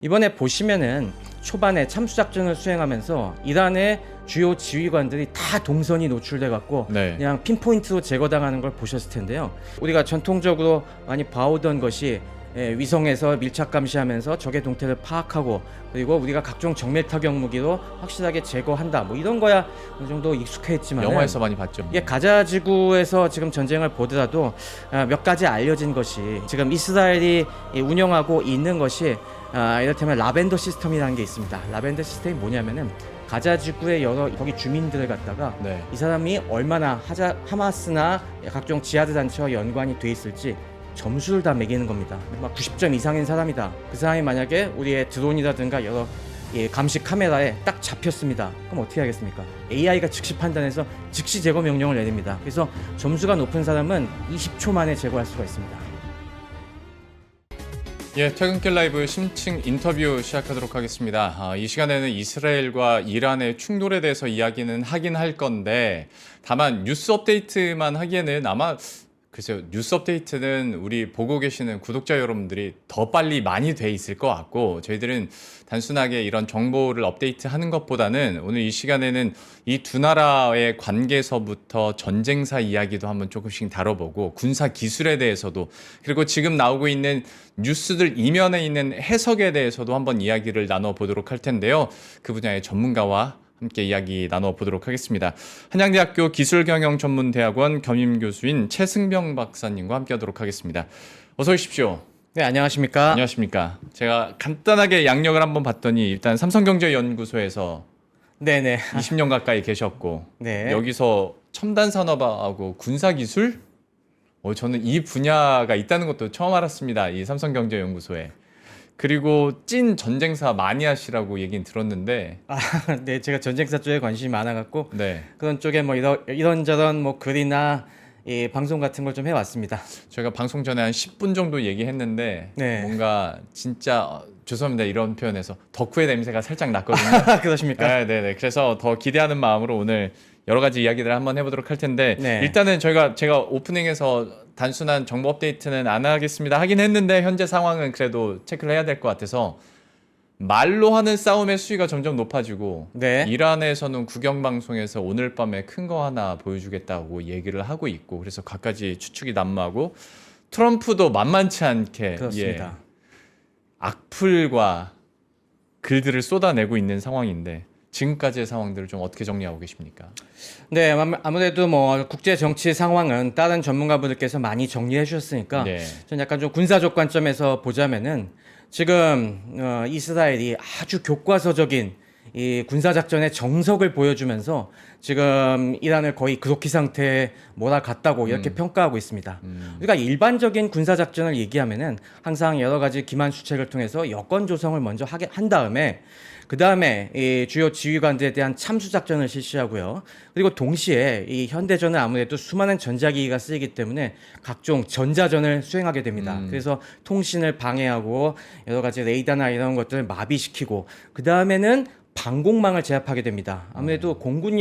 이번에 보시면은 초반에 참수작전을 수행하면서 이란의 주요 지휘관들이 다 동선이 노출돼 갖고 네. 그냥 핀포인트로 제거당하는 걸 보셨을 텐데요. 우리가 전통적으로 많이 봐오던 것이 위성에서 밀착 감시하면서 적의 동태를 파악하고 그리고 우리가 각종 정밀 타격 무기로 확실하게 제거한다. 뭐 이런 거야 어느 정도 익숙해했지만 영화에서 많이 봤죠. 이게 가자 지구에서 지금 전쟁을 보더라도 몇 가지 알려진 것이 지금 이스라엘이 운영하고 있는 것이 이를테면 라벤더 시스템이라는 게 있습니다. 라벤더 시스템이 뭐냐면은 가자 지구의 여러 거기 주민들을 갖다가 네. 이 사람이 얼마나 하마스나 각종 지하드 단체와 연관이 돼 있을지 점수를 다 매기는 겁니다. 막 90점 이상인 사람이다. 그 사람이 만약에 우리의 드론이라든가 여러 감시 카메라에 딱 잡혔습니다. 그럼 어떻게 하겠습니까? AI가 즉시 판단해서 즉시 제거 명령을 내립니다. 그래서 점수가 높은 사람은 20초 만에 제거할 수가 있습니다. 예, 퇴근길 라이브 심층 인터뷰 시작하도록 하겠습니다. 이 시간에는 이스라엘과 이란의 충돌에 대해서 이야기는 하긴 할 건데 다만 뉴스 업데이트만 하기에는 아마 글쎄요, 뉴스 업데이트는 우리 보고 계시는 구독자 여러분들이 더 빨리 많이 돼 있을 것 같고 저희들은 단순하게 이런 정보를 업데이트하는 것보다는 오늘 이 시간에는 이 두 나라의 관계서부터 전쟁사 이야기도 한번 조금씩 다뤄보고 군사 기술에 대해서도 그리고 지금 나오고 있는 뉴스들 이면에 있는 해석에 대해서도 한번 이야기를 나눠보도록 할 텐데요. 그 분야의 전문가와 함께 이야기 나눠보도록 하겠습니다. 한양대학교 기술경영전문대학원 겸임교수인 최승병 박사님과 함께하도록 하겠습니다. 어서 오십시오. 네, 안녕하십니까? 안녕하십니까. 제가 간단하게 양력을 한번 봤더니 일단 삼성경제연구소에서 네네. 20년 가까이 계셨고 네. 여기서 첨단산업하고 군사기술? 저는 이 분야가 있다는 것도 처음 알았습니다. 이 삼성경제연구소에. 그리고 찐 전쟁사 마니아시라고 얘기는 들었는데 네, 제가 전쟁사 쪽에 관심이 많아갖고 네. 그런 쪽에 뭐 이런저런 뭐 글이나 방송 같은 걸 좀 해왔습니다. 저희가 방송 전에 한 10분 정도 얘기했는데 네. 뭔가 진짜 죄송합니다 이런 표현에서 덕후의 냄새가 살짝 났거든요. 그러십니까? 네네네. 그래서 더 기대하는 마음으로 오늘 여러 가지 이야기들을 한번 해보도록 할 텐데 네. 일단은 제가 오프닝에서 단순한 정보 업데이트는 안 하겠습니다 하긴 했는데 현재 상황은 그래도 체크를 해야 될 것 같아서 말로 하는 싸움의 수위가 점점 높아지고 네. 이란에서는 국영방송에서 오늘 밤에 큰 거 하나 보여주겠다고 얘기를 하고 있고 그래서 갖가지 추측이 난무하고 트럼프도 만만치 않게 그렇습니다. 악플과 글들을 쏟아내고 있는 상황인데 지금까지의 상황들을 좀 어떻게 정리하고 계십니까? 네, 아무래도 뭐 국제 정치 상황은 다른 전문가분들께서 많이 정리해 주셨으니까 네. 전 약간 좀 군사적 관점에서 보자면은 지금 이스라엘이 아주 교과서적인 이 군사작전의 정석을 보여주면서 지금 이란을 거의 그로키 상태에 몰아갔다고 이렇게 평가하고 있습니다. 우리가 일반적인 군사작전을 얘기하면은 항상 여러 가지 기만 수책을 통해서 여건 조성을 먼저 한 다음에 그 다음에 이 주요 지휘관들에 대한 참수 작전을 실시하고요. 그리고 동시에 이 현대전은 아무래도 수많은 전자기기가 쓰이기 때문에 각종 전자전을 수행하게 됩니다. 그래서 통신을 방해하고 여러 가지 레이더나 이런 것들을 마비시키고 그 다음에는 방공망을 제압하게 됩니다. 아무래도 공군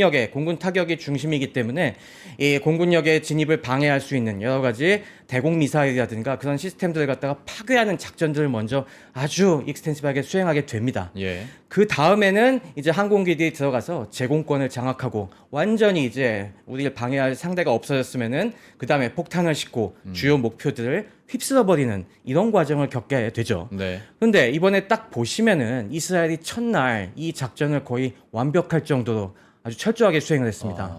타격이 중심이기 때문에 이 공군력의 진입을 방해할 수 있는 여러 가지 대공 미사일이라든가 그런 시스템들을 갖다가 파괴하는 작전들을 먼저 아주 익스텐시브하게 수행하게 됩니다. 예. 그 다음에는 이제 항공기들이 들어가서 제공권을 장악하고 완전히 이제 우리를 방해할 상대가 없어졌으면은 그 다음에 폭탄을 싣고 주요 목표들을 휩쓸어버리는 이런 과정을 겪게 되죠. 네. 근데 이번에 딱 보시면은 이스라엘이 첫날 이 작전을 거의 완벽할 정도로 아주 철저하게 수행을 했습니다.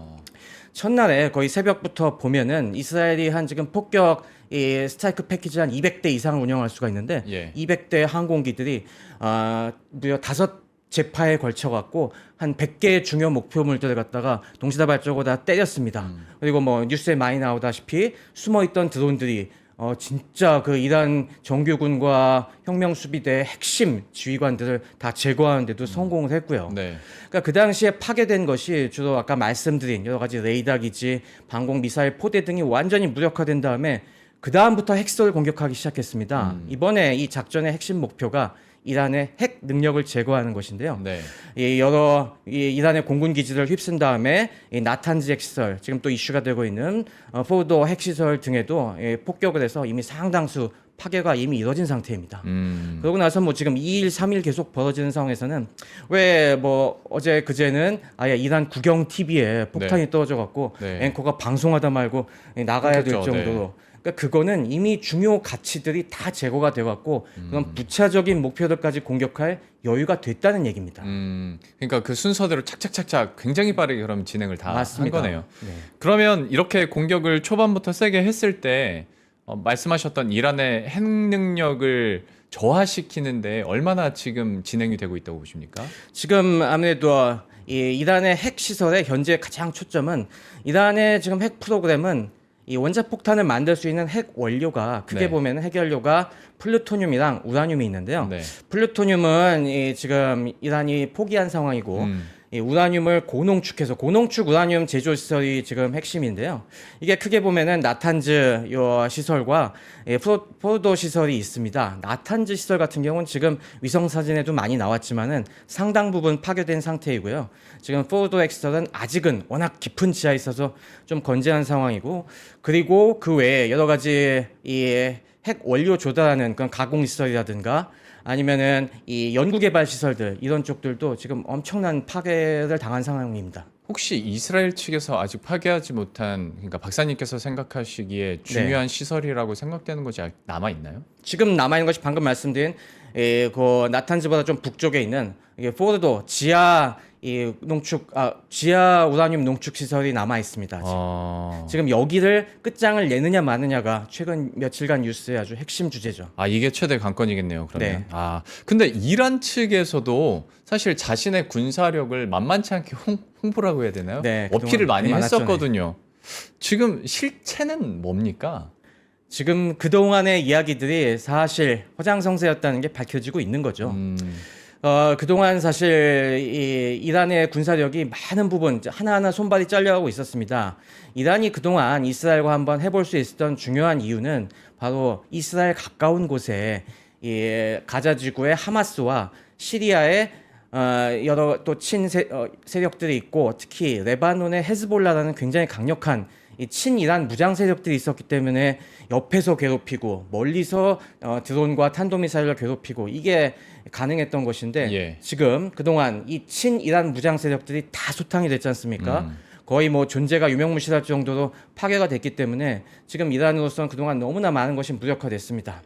첫날에 거의 새벽부터 보면은 이스라엘이 한 지금 폭격 이 스트라이크 패키지 한 200대 이상을 운영할 수가 있는데 예. 200대 항공기들이 무려 5제파에 걸쳐 갖고 한 100개의 중요 목표물들을 갖다가 동시다발적으로 다 때렸습니다. 그리고 뭐 뉴스에 많이 나오다시피 숨어 있던 드론들이 진짜 그 이란 정규군과 혁명수비대의 핵심 지휘관들을 다 제거하는데도 성공을 했고요. 네. 그러니까 그 당시에 파괴된 것이 주로 아까 말씀드린 여러 가지 레이더 기지, 방공 미사일 포대 등이 완전히 무력화된 다음에 그 다음부터 핵시설을 공격하기 시작했습니다. 이번에 이 작전의 핵심 목표가 이란의 핵 능력을 제거하는 것인데요. 네. 이란의 공군 기지를 휩쓴 다음에 이 나탄즈 핵시설, 지금 또 이슈가 되고 있는 포도 핵시설 등에도 폭격을 해서 이미 상당수 파괴가 이미 이뤄진 상태입니다. 음. 그러고 나서 뭐 지금 2일, 3일 계속 벌어지는 상황에서는 왜 뭐 어제 그제는 아예 이란 국영 TV에 폭탄이 떨어져 갖고 네. 앵커가 방송하다 말고 나가야 될 그렇죠. 정도로 그러니까 그거는 이미 중요 가치들이 다 제거가 돼 갖고 그런 부차적인 목표들까지 공격할 여유가 됐다는 얘기입니다. 그러니까 그 순서대로 착착착착 굉장히 빠르게 그럼 진행을 다 한 맞습니다. 거네요. 네. 그러면 이렇게 공격을 초반부터 세게 했을 때 말씀하셨던 이란의 핵 능력을 저하시키는데 얼마나 지금 진행이 되고 있다고 보십니까? 지금 아무래도 이 이란의 핵 시설의 현재 가장 초점은 이란의 지금 핵 프로그램은 이 원자폭탄을 만들 수 있는 핵 원료가 크게 네. 보면 핵 원료가 플루토늄이랑 우라늄이 있는데요. 네. 플루토늄은 지금 이란이 포기한 상황이고 이 우라늄을 고농축해서 고농축 우라늄 제조 시설이 지금 핵심인데요. 이게 크게 보면은 나탄즈 요 시설과 포르도 시설이 있습니다. 나탄즈 시설 같은 경우는 지금 위성 사진에도 많이 나왔지만은 상당 부분 파괴된 상태이고요. 지금 포르도 시설은 아직은 워낙 깊은 지하에 있어서 좀 건재한 상황이고, 그리고 그 외에 여러 가지 이 핵 원료 조달하는 그런 가공 시설이라든가 아니면은 이 연구개발 시설들 이런 쪽들도 지금 엄청난 파괴를 당한 상황입니다. 혹시 이스라엘 측에서 아직 파괴하지 못한, 그러니까 박사님께서 생각하시기에 중요한 시설이라고 생각되는 것이 아직 남아 있나요? 지금 남아 있는 것이 방금 말씀드린 그 나탄즈보다 좀 북쪽에 있는 이게 포르도 지하 지하 우라늄 농축 시설이 남아 있습니다. 지금 여기를 끝장을 내느냐 마느냐가 최근 며칠간 뉴스의 아주 핵심 주제죠. 이게 최대 관건이겠네요, 그러면. 네. 근데 이란 측에서도 사실 자신의 군사력을 만만치 않게 홍보라고 해야 되나요? 네, 어필을 그동안 많이 많았죠. 했었거든요. 지금 실체는 뭡니까? 지금 그동안의 이야기들이 사실 허장성세였다는 게 밝혀지고 있는 거죠. 그동안 사실 이란의 군사력이 많은 부분 하나하나 손발이 잘려가고 있었습니다. 이란이 그동안 이스라엘과 한번 해볼 수 있었던 중요한 이유는 바로 이스라엘 가까운 곳에 가자 지구의 하마스와 시리아의 여러 또 세력들이 있고, 특히 레바논의 헤즈볼라라는 굉장히 강력한 이 친이란 무장 세력들이 있었기 때문에 옆에서 괴롭히고 멀리서 드론과 탄도미사일을 괴롭히고 이게 가능했던 것인데, 예. 지금 그동안 이 친이란 무장 세력들이 다 소탕이 됐지 않습니까? 거의 뭐 존재가 유명무실할 정도로 파괴가 됐기 때문에 지금 이란으로서는 그동안 너무나 많은 것이 무력화됐습니다.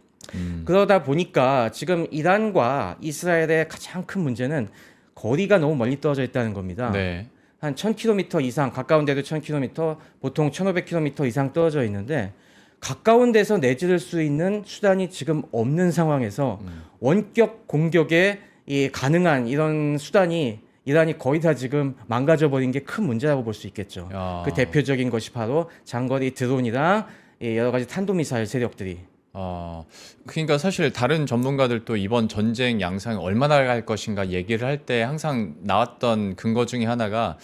그러다 보니까 지금 이란과 이스라엘의 가장 큰 문제는 거리가 너무 멀리 떨어져 있다는 겁니다. 네. 한 1000km 이상, 가까운 데도 1000km, 보통 1500km 이상 떨어져 있는데 가까운 데서 내지를 수 있는 수단이 지금 없는 상황에서 원격 공격에 가능한 이런 수단이 이란이 거의 다 지금 망가져 버린 게 큰 문제라고 볼 수 있겠죠. 그 대표적인 것이 바로 장거리 드론이랑 여러 가지 탄도미사일 세력들이. 그러니까 사실 다른 전문가들도 이번 전쟁 양상이 얼마나 갈 것인가 얘기를 할 때 항상 나왔던 근거 중에 하나가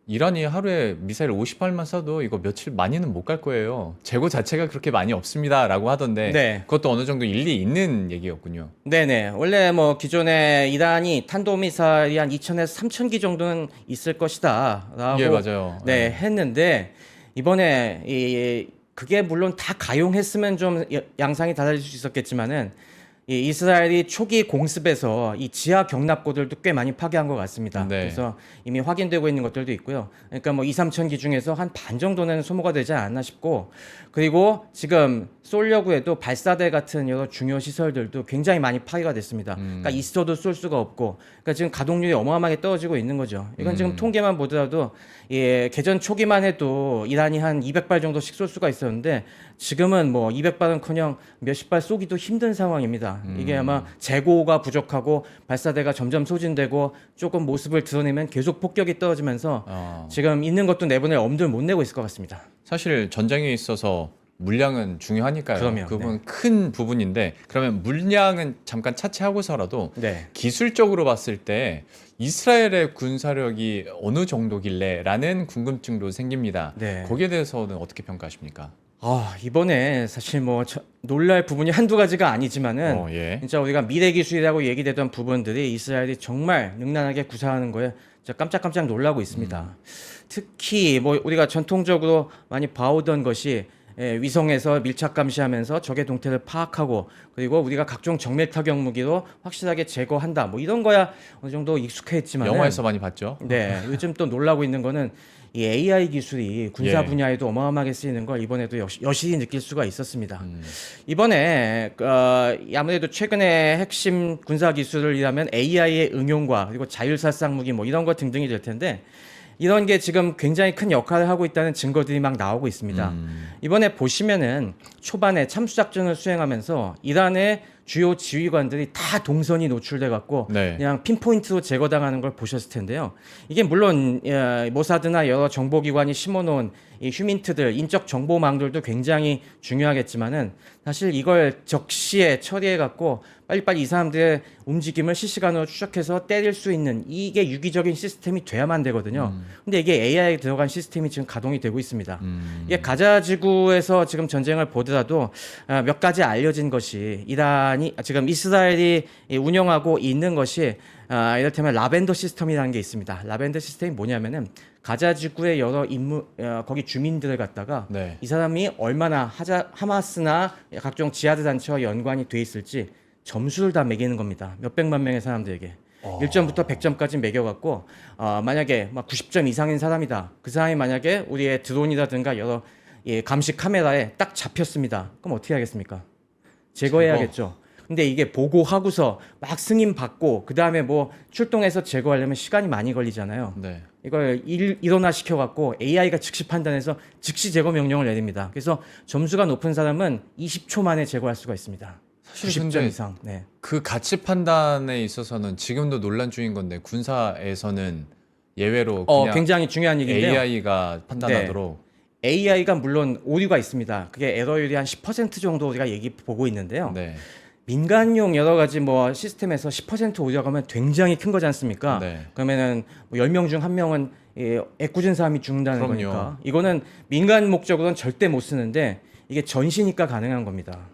이란이 하루에 미사일 50발만 쏴도 이거 며칠 많이는 못 갈 거예요. 재고 자체가 그렇게 많이 없습니다라고 하던데 네. 그것도 어느 정도 일리 있는 얘기였군요. 네네. 원래 뭐 기존에 이란이 탄도미사일이 한 2000에서 3000기 정도는 있을 것이다라고 예, 맞아요. 네, 했는데 이번에 그게 물론 다 가용했으면 좀 양상이 달라질 수 있었겠지만은 이스라엘이 초기 공습에서 이 지하 경납고들도 꽤 많이 파괴한 것 같습니다. 네. 그래서 이미 확인되고 있는 것들도 있고요. 그러니까 뭐 2, 3천 기 중에서 한 반 정도는 소모가 되지 않았나 싶고, 그리고 지금 쏘려고 해도 발사대 같은 여러 중요 시설들도 굉장히 많이 파괴가 됐습니다. 그러니까 있어도 쏠 수가 없고, 그러니까 지금 가동률이 어마어마하게 떨어지고 있는 거죠. 이건 지금 통계만 보더라도 개전 초기만 해도 이란이 한 200발 정도씩 쏠 수가 있었는데 지금은 뭐 200발은커녕 몇십 발 쏘기도 힘든 상황입니다. 이게 아마 재고가 부족하고 발사대가 점점 소진되고 조금 모습을 드러내면 계속 폭격이 떨어지면서 지금 있는 것도 내보낼 엄두를 못 내고 있을 것 같습니다. 사실 전쟁에 있어서 물량은 중요하니까요. 그럼요. 그 부분 큰 부분인데, 그러면 물량은 잠깐 차치하고서라도 네. 기술적으로 봤을 때 이스라엘의 군사력이 어느 정도길래라는 궁금증도 생깁니다. 네. 거기에 대해서는 어떻게 평가하십니까? 이번에 사실 뭐 놀랄 부분이 한두 가지가 아니지만은 예. 진짜 우리가 미래 기술이라고 얘기되던 부분들이 이스라엘이 정말 능란하게 구사하는 거에 진짜 깜짝깜짝 놀라고 있습니다. 특히 뭐 우리가 전통적으로 많이 봐오던 것이 위성에서 밀착 감시하면서 적의 동태를 파악하고 그리고 우리가 각종 정밀 타격 무기로 확실하게 제거한다. 뭐 이런 거야 어느 정도 익숙해했지만 영화에서 많이 봤죠. 네, 요즘 또 놀라고 있는 거는 이 AI 기술이 군사 예. 분야에도 어마어마하게 쓰이는 걸 이번에도 여실히 느낄 수가 있었습니다. 이번에 아무래도 최근에 핵심 군사 기술이라면 AI의 응용과 그리고 자율살상 무기 뭐 이런 거 등등이 될 텐데 이런 게 지금 굉장히 큰 역할을 하고 있다는 증거들이 막 나오고 있습니다. 이번에 보시면은 초반에 참수작전을 수행하면서 이란의 주요 지휘관들이 다 동선이 노출돼 갖고 네. 그냥 핀포인트로 제거당하는 걸 보셨을 텐데요. 이게 물론 모사드나 여러 정보기관이 심어놓은 이 휴민트들, 인적 정보망들도 굉장히 중요하겠지만은 사실 이걸 적시에 처리해 갖고 빨리빨리 이 사람들의 움직임을 실시간으로 추적해서 때릴 수 있는 이게 유기적인 시스템이 돼야만 되거든요. 근데 이게 AI에 들어간 시스템이 지금 가동이 되고 있습니다. 이게 가자 지구에서 지금 전쟁을 보더라도 몇 가지 알려진 것이 이란이 지금 이스라엘이 운영하고 있는 것이 이를테면 라벤더 시스템이라는 게 있습니다. 라벤더 시스템이 뭐냐면은 가자 지구의 여러 거기 주민들을 갖다가 네. 이 사람이 얼마나 하마스나 각종 지하드 단체와 연관이 돼 있을지 점수를 다 매기는 겁니다. 몇백만 명의 사람들에게. 1점부터 100점까지 매겨갖고 만약에 막 90점 이상인 사람이다. 그 사람이 만약에 우리의 드론이라든가 여러 감시 카메라에 딱 잡혔습니다. 그럼 어떻게 하겠습니까? 제거해야겠죠. 근데 이게 보고하고서 막 승인 받고 그 다음에 뭐 출동해서 제거하려면 시간이 많이 걸리잖아요. 네. 이걸 일원화 시켜갖고 AI가 즉시 판단해서 즉시 제거 명령을 내립니다. 그래서 점수가 높은 사람은 20초 만에 제거할 수가 있습니다. 사실 90점 근데 이상. 네. 그 가치 판단에 있어서는 지금도 논란 중인 건데 군사에서는 예외로 그냥 굉장히 중요한 얘기인데요. AI가 판단하도록. AI가 물론 오류가 있습니다. 그게 에러율이 한 10% 정도 우리가 얘기 보고 있는데요. 네. 민간용 여러 가지 뭐 시스템에서 10% 오류가 가면 굉장히 큰 거지 않습니까? 네. 그러면은 뭐 10명 중 1명은 애꿎은 사람이 죽는다는 그럼요. 거니까. 이거는 민간 목적으로는 절대 못 쓰는데 이게 전시니까 가능한 겁니다.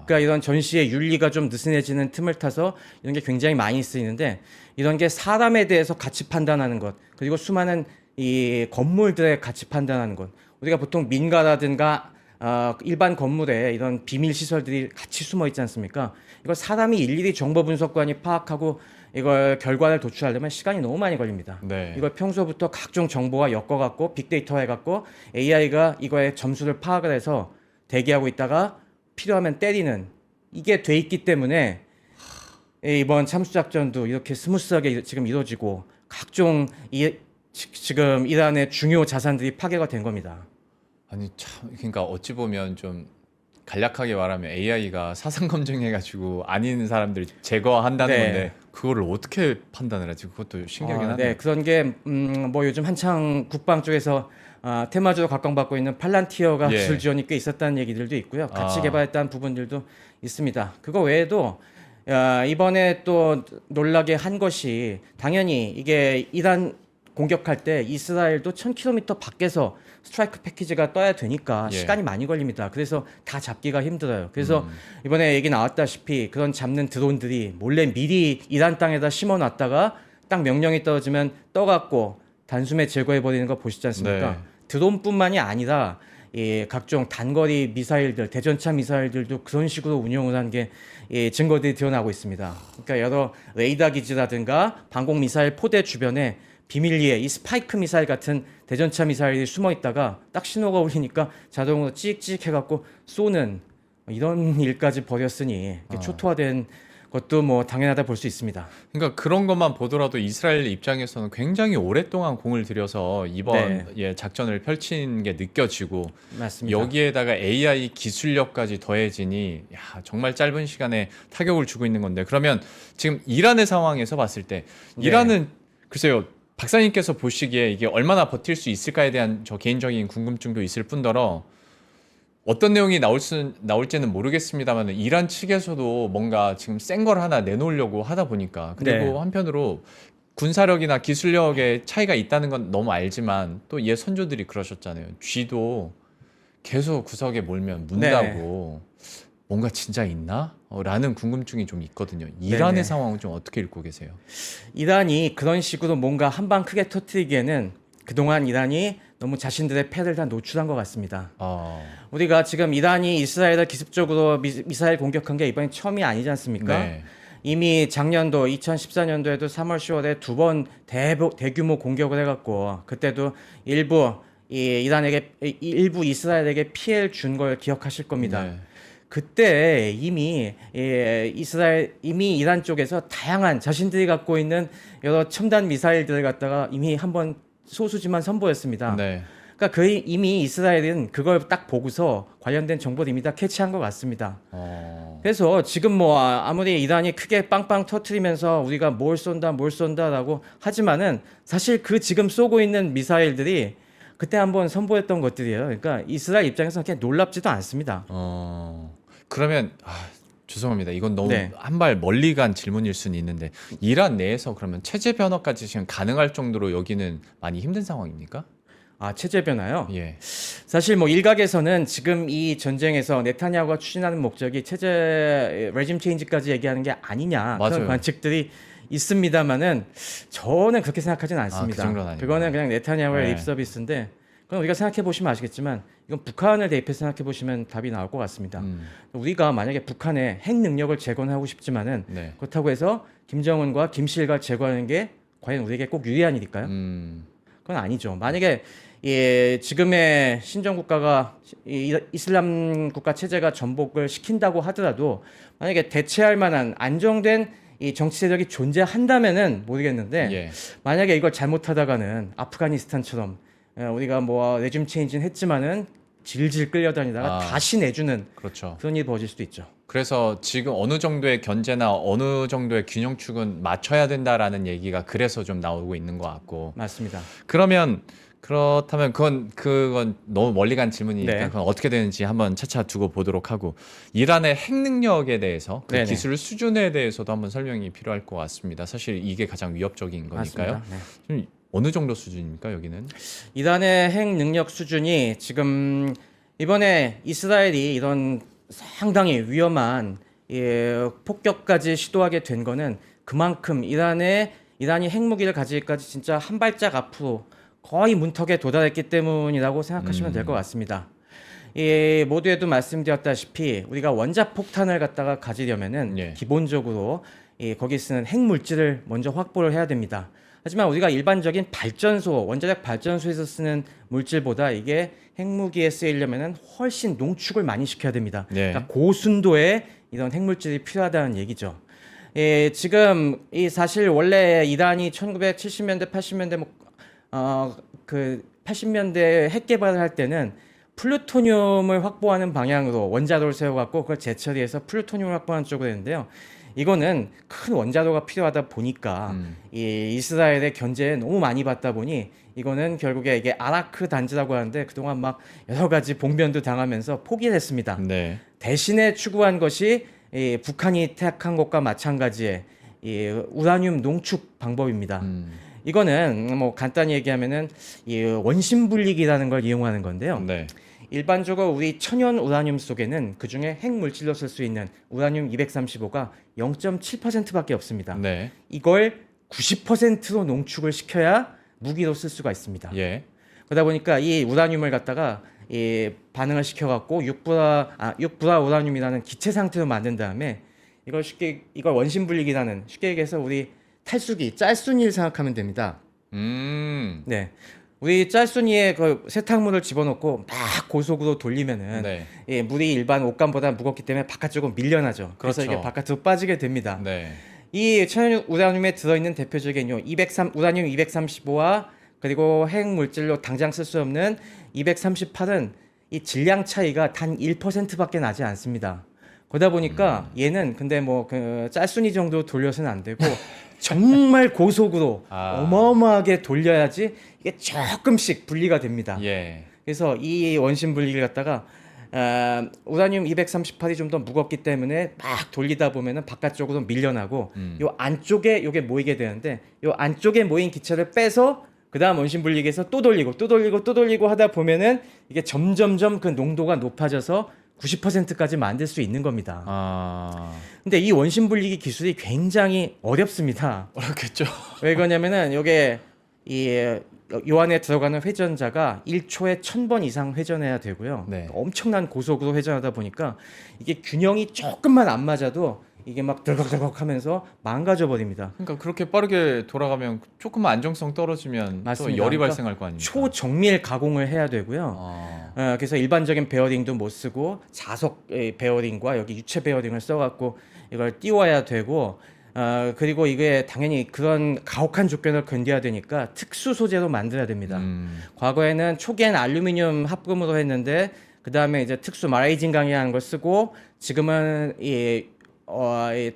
그러니까 이런 전시의 윤리가 좀 느슨해지는 틈을 타서 이런 게 굉장히 많이 쓰이는데 이런 게 사람에 대해서 가치 판단하는 것 그리고 수많은 이 건물들의 가치 판단하는 것 우리가 보통 민가라든가 일반 건물에 이런 비밀 시설들이 같이 숨어 있지 않습니까? 이걸 사람이 일일이 정보 분석관이 파악하고 이걸 결과를 도출하려면 시간이 너무 많이 걸립니다. 네. 이걸 평소부터 각종 정보와 엮어갖고 빅데이터 해갖고 AI가 이거의 점수를 파악을 해서 대기하고 있다가 필요하면 때리는 이게 돼 있기 때문에 이번 참수작전도 이렇게 스무스하게 지금 이루어지고 각종 지금 이란의 중요 자산들이 파괴가 된 겁니다. 아니 참 그러니까 어찌 보면 좀 간략하게 말하면 AI가 사상 검증해가지고 아닌 사람들 제거한다는 네. 건데 그거를 어떻게 판단을 하지? 그것도 신기하긴 하네요. 네, 그런 게 뭐 요즘 한창 국방 쪽에서 테마주로 각광받고 있는 팔란티어가 예. 기술 지원이 꽤 있었다는 얘기들도 있고요. 같이 아. 개발했다는 부분들도 있습니다. 그거 외에도 이번에 또 놀라게 한 것이 당연히 이게 이란 공격할 때 이스라엘도 1000km 밖에서 스트라이크 패키지가 떠야 되니까 예. 시간이 많이 걸립니다. 그래서 다 잡기가 힘들어요. 그래서 이번에 얘기 나왔다시피 그런 잡는 드론들이 몰래 미리 이란 땅에다 심어놨다가 딱 명령이 떨어지면 떠갖고 단숨에 제거해버리는 거 보시지 않습니까? 네. 드론뿐만이 아니라 각종 단거리 미사일들, 대전차 미사일들도 그런 식으로 운용을 한 게 증거들이 드러나고 있습니다. 그러니까 여러 레이더 기지라든가 방공 미사일 포대 주변에 비밀리에 이 스파이크 미사일 같은 대전차 미사일이 숨어 있다가 딱 신호가 울리니까 자동으로 찍찍 해갖고 쏘는 이런 일까지 벌였으니 이렇게 초토화된 것도 뭐 당연하다 볼 수 있습니다. 그러니까 그런 것만 보더라도 이스라엘 입장에서는 굉장히 오랫동안 공을 들여서 이번 작전을 펼친 게 느껴지고 맞습니다. 여기에다가 AI 기술력까지 더해지니 야, 정말 짧은 시간에 타격을 주고 있는 건데 그러면 지금 이란의 상황에서 봤을 때 이란은 글쎄요 박사님께서 보시기에 이게 얼마나 버틸 수 있을까에 대한 저 개인적인 궁금증도 있을 뿐더러 어떤 내용이 나올지는 모르겠습니다만 이란 측에서도 뭔가 지금 센 걸 하나 내놓으려고 하다 보니까 그리고 한편으로 군사력이나 기술력의 차이가 있다는 건 너무 알지만 또 얘 선조들이 그러셨잖아요. 쥐도 계속 구석에 몰면 문다고 뭔가 진짜 있나? 라는 궁금증이 좀 있거든요. 이란의 상황은 좀 어떻게 읽고 계세요? 이란이 그런 식으로 뭔가 한 방 크게 터뜨리기에는 그동안 이란이 너무 자신들의 패를 다 노출한 것 같습니다. 어, 우리가 지금 이란이 이스라엘을 기습적으로 미사일 공격한 게 이번이 처음이 아니지 않습니까? 네. 이미 작년도 2014년도에도 3월 10월에 두 번 대규모 공격을 해갖고 그때도 일부 일부 이스라엘에게 피해를 준 걸 기억하실 겁니다. 네. 그때 이미 이란 쪽에서 다양한 자신들이 갖고 있는 여러 첨단 미사일들을 갖다가 이미 한번 소수지만 선보였습니다. 네. 그러니까 이미 이스라엘은 그걸 딱 보고서 관련된 정보를 이미 다 캐치한 것 같습니다. 그래서 지금 뭐 아무리 이란이 크게 빵빵 터트리면서 우리가 뭘 쏜다라고 하지만은 사실 그 지금 쏘고 있는 미사일들이 그때 한번 선보였던 것들이에요. 그러니까 이스라엘 입장에서 그렇게 놀랍지도 않습니다. 그러면 죄송합니다. 이건 너무 네. 한 발 멀리 간 질문일 수는 있는데 이란 내에서 그러면 체제 변화까지 지금 가능할 정도로 여기는 많이 힘든 상황입니까? 체제 변화요? 예. 사실 뭐 일각에서는 지금 이 전쟁에서 네타냐후가 추진하는 목적이 체제 레짐 체인지까지 얘기하는 게 아니냐 맞아요. 그런 관측들이 있습니다만은 저는 그렇게 생각하지는 않습니다. 그 정도는 아니구나. 그거는 그냥 네타냐후의 네. 립 서비스인데 그럼 우리가 생각해 보시면 아시겠지만 이건 북한을 대입해서 생각해 보시면 답이 나올 것 같습니다. 우리가 만약에 북한의 핵 능력을 재건하고 싶지만은 네. 그렇다고 해서 김정은과 김실과 제거하는 게 과연 우리에게 꼭 유리한 일일까요? 그건 아니죠. 만약에 지금의 신정 국가가 이슬람 국가 체제가 전복을 시킨다고 하더라도 만약에 대체할 만한 안정된 이 정치 세력이 존재한다면은 모르겠는데 예. 만약에 이걸 잘못하다가는 아프가니스탄처럼 우리가 뭐 레짐 체인지는 했지만은 질질 끌려다니다가 다시 내주는 그렇죠. 그런 일이 벌어질 수도 있죠. 그래서 지금 어느 정도의 견제나 어느 정도의 균형축은 맞춰야 된다라는 얘기가 그래서 좀 나오고 있는 것 같고. 맞습니다. 그렇다면 그건 너무 멀리 간 질문이니까 네. 그건 어떻게 되는지 한번 차차 두고 보도록 하고 이란의 핵 능력에 대해서 그 네네. 기술 수준에 대해서도 한번 설명이 필요할 것 같습니다. 사실 이게 가장 위협적인 거니까요. 맞습니다. 네. 좀 어느 정도 수준입니까 여기는? 이란의 핵 능력 수준이 지금 이번에 이스라엘이 이런 상당히 위험한 폭격까지 시도하게 된 거는 그만큼 이란이 핵무기를 가지기까지 진짜 한 발짝 앞으로 거의 문턱에 도달했기 때문이라고 생각하시면 될 것 같습니다. 모두에도 말씀드렸다시피 우리가 원자 폭탄을 갖다가 가지려면은 예. 기본적으로 거기 쓰는 핵 물질을 먼저 확보를 해야 됩니다. 하지만 우리가 일반적인 발전소, 원자력 발전소에서 쓰는 물질보다 이게 핵무기에 쓰이려면은 훨씬 농축을 많이 시켜야 됩니다. 네. 그러니까 고순도의 이런 핵물질이 필요하다는 얘기죠. 지금 사실 원래 이란이 1970년대, 80년대 그 80년대 핵 개발을 할 때는 플루토늄을 확보하는 방향으로 원자로를 세워갖고 그걸 재처리해서 플루토늄을 확보하는 쪽으로 했는데요. 이거는 큰 원자로가 필요하다 보니까 이 이스라엘의 견제에 너무 많이 받다 보니 이거는 결국에 이게 아라크 단지라고 하는데 그동안 막 여러 가지 봉변도 당하면서 포기를 했습니다. 네. 대신에 추구한 것이 북한이 택한 것과 마찬가지의 우라늄 농축 방법입니다. 이거는 뭐 간단히 얘기하면은 이 원심 분리기라는 걸 이용하는 건데요. 네. 일반적으로 우리 천연 우라늄 속에는 그 중에 핵 물질로 쓸 수 있는 우라늄 235가 0.7%밖에 없습니다. 네. 이걸 90%로 농축을 시켜야 무기로 쓸 수가 있습니다. 예. 그러다 보니까 이 우라늄을 갖다가 반응을 시켜갖고 육불화 우라늄이라는 기체 상태로 만든 다음에 이걸 원심 분리기라는 쉽게 얘기해서 우리 탈수기 짤순이를 생각하면 됩니다. 네. 우리 짤순이에 그 세탁물을 집어넣고 막 고속으로 돌리면은 네. 물이 일반 옷감보다 무겁기 때문에 바깥쪽으로 밀려나죠. 그래서 그렇죠. 이게 바깥으로 빠지게 됩니다. 네. 이 천연 우라늄에 들어있는 대표적인 우라늄 235와 그리고 핵 물질로 당장 쓸 수 없는 238은 이 질량 차이가 단 1%밖에 나지 않습니다. 그러다 보니까 얘는 근데 뭐 그 짤순이 정도 돌려서는 안 되고 정말 고속으로 어마어마하게 돌려야지 이게 조금씩 분리가 됩니다. 예. 그래서 이 원심 분리를 갖다가 우라늄 238이 좀 더 무겁기 때문에 막 돌리다 보면은 바깥쪽으로 밀려나고 요 안쪽에 요게 모이게 되는데 요 안쪽에 모인 기체를 빼서 그다음 원심 분리기에서 또 돌리고 하다 보면은 이게 점점점 그 농도가 높아져서 90%까지 만들 수 있는 겁니다. 근데 이 원심 분리기 기술이 굉장히 어렵습니다. 어렵겠죠. 왜 그러냐면은 요게 요 안에 들어가는 회전자가 1초에 1000번 이상 회전해야 되고요. 네. 엄청난 고속으로 회전하다 보니까 이게 균형이 조금만 안 맞아도 이게 막 덜컥덜컥 하면서 망가져 버립니다. 그러니까 그렇게 빠르게 돌아가면 조금만 안정성 떨어지면 맞습니다. 또 열이 그러니까 발생할 거 아닙니까? 초정밀 가공을 해야 되고요. 그래서 일반적인 베어링도 못 쓰고 자석 베어링과 여기 유체 베어링을 써갖고 이걸 띄워야 되고 그리고 이게 당연히 그런 가혹한 조건을 견뎌야 되니까 특수 소재로 만들어야 됩니다. 과거에는 초기엔 알루미늄 합금으로 했는데 그 다음에 이제 특수 마라이진 강이라는 걸 쓰고 지금은 이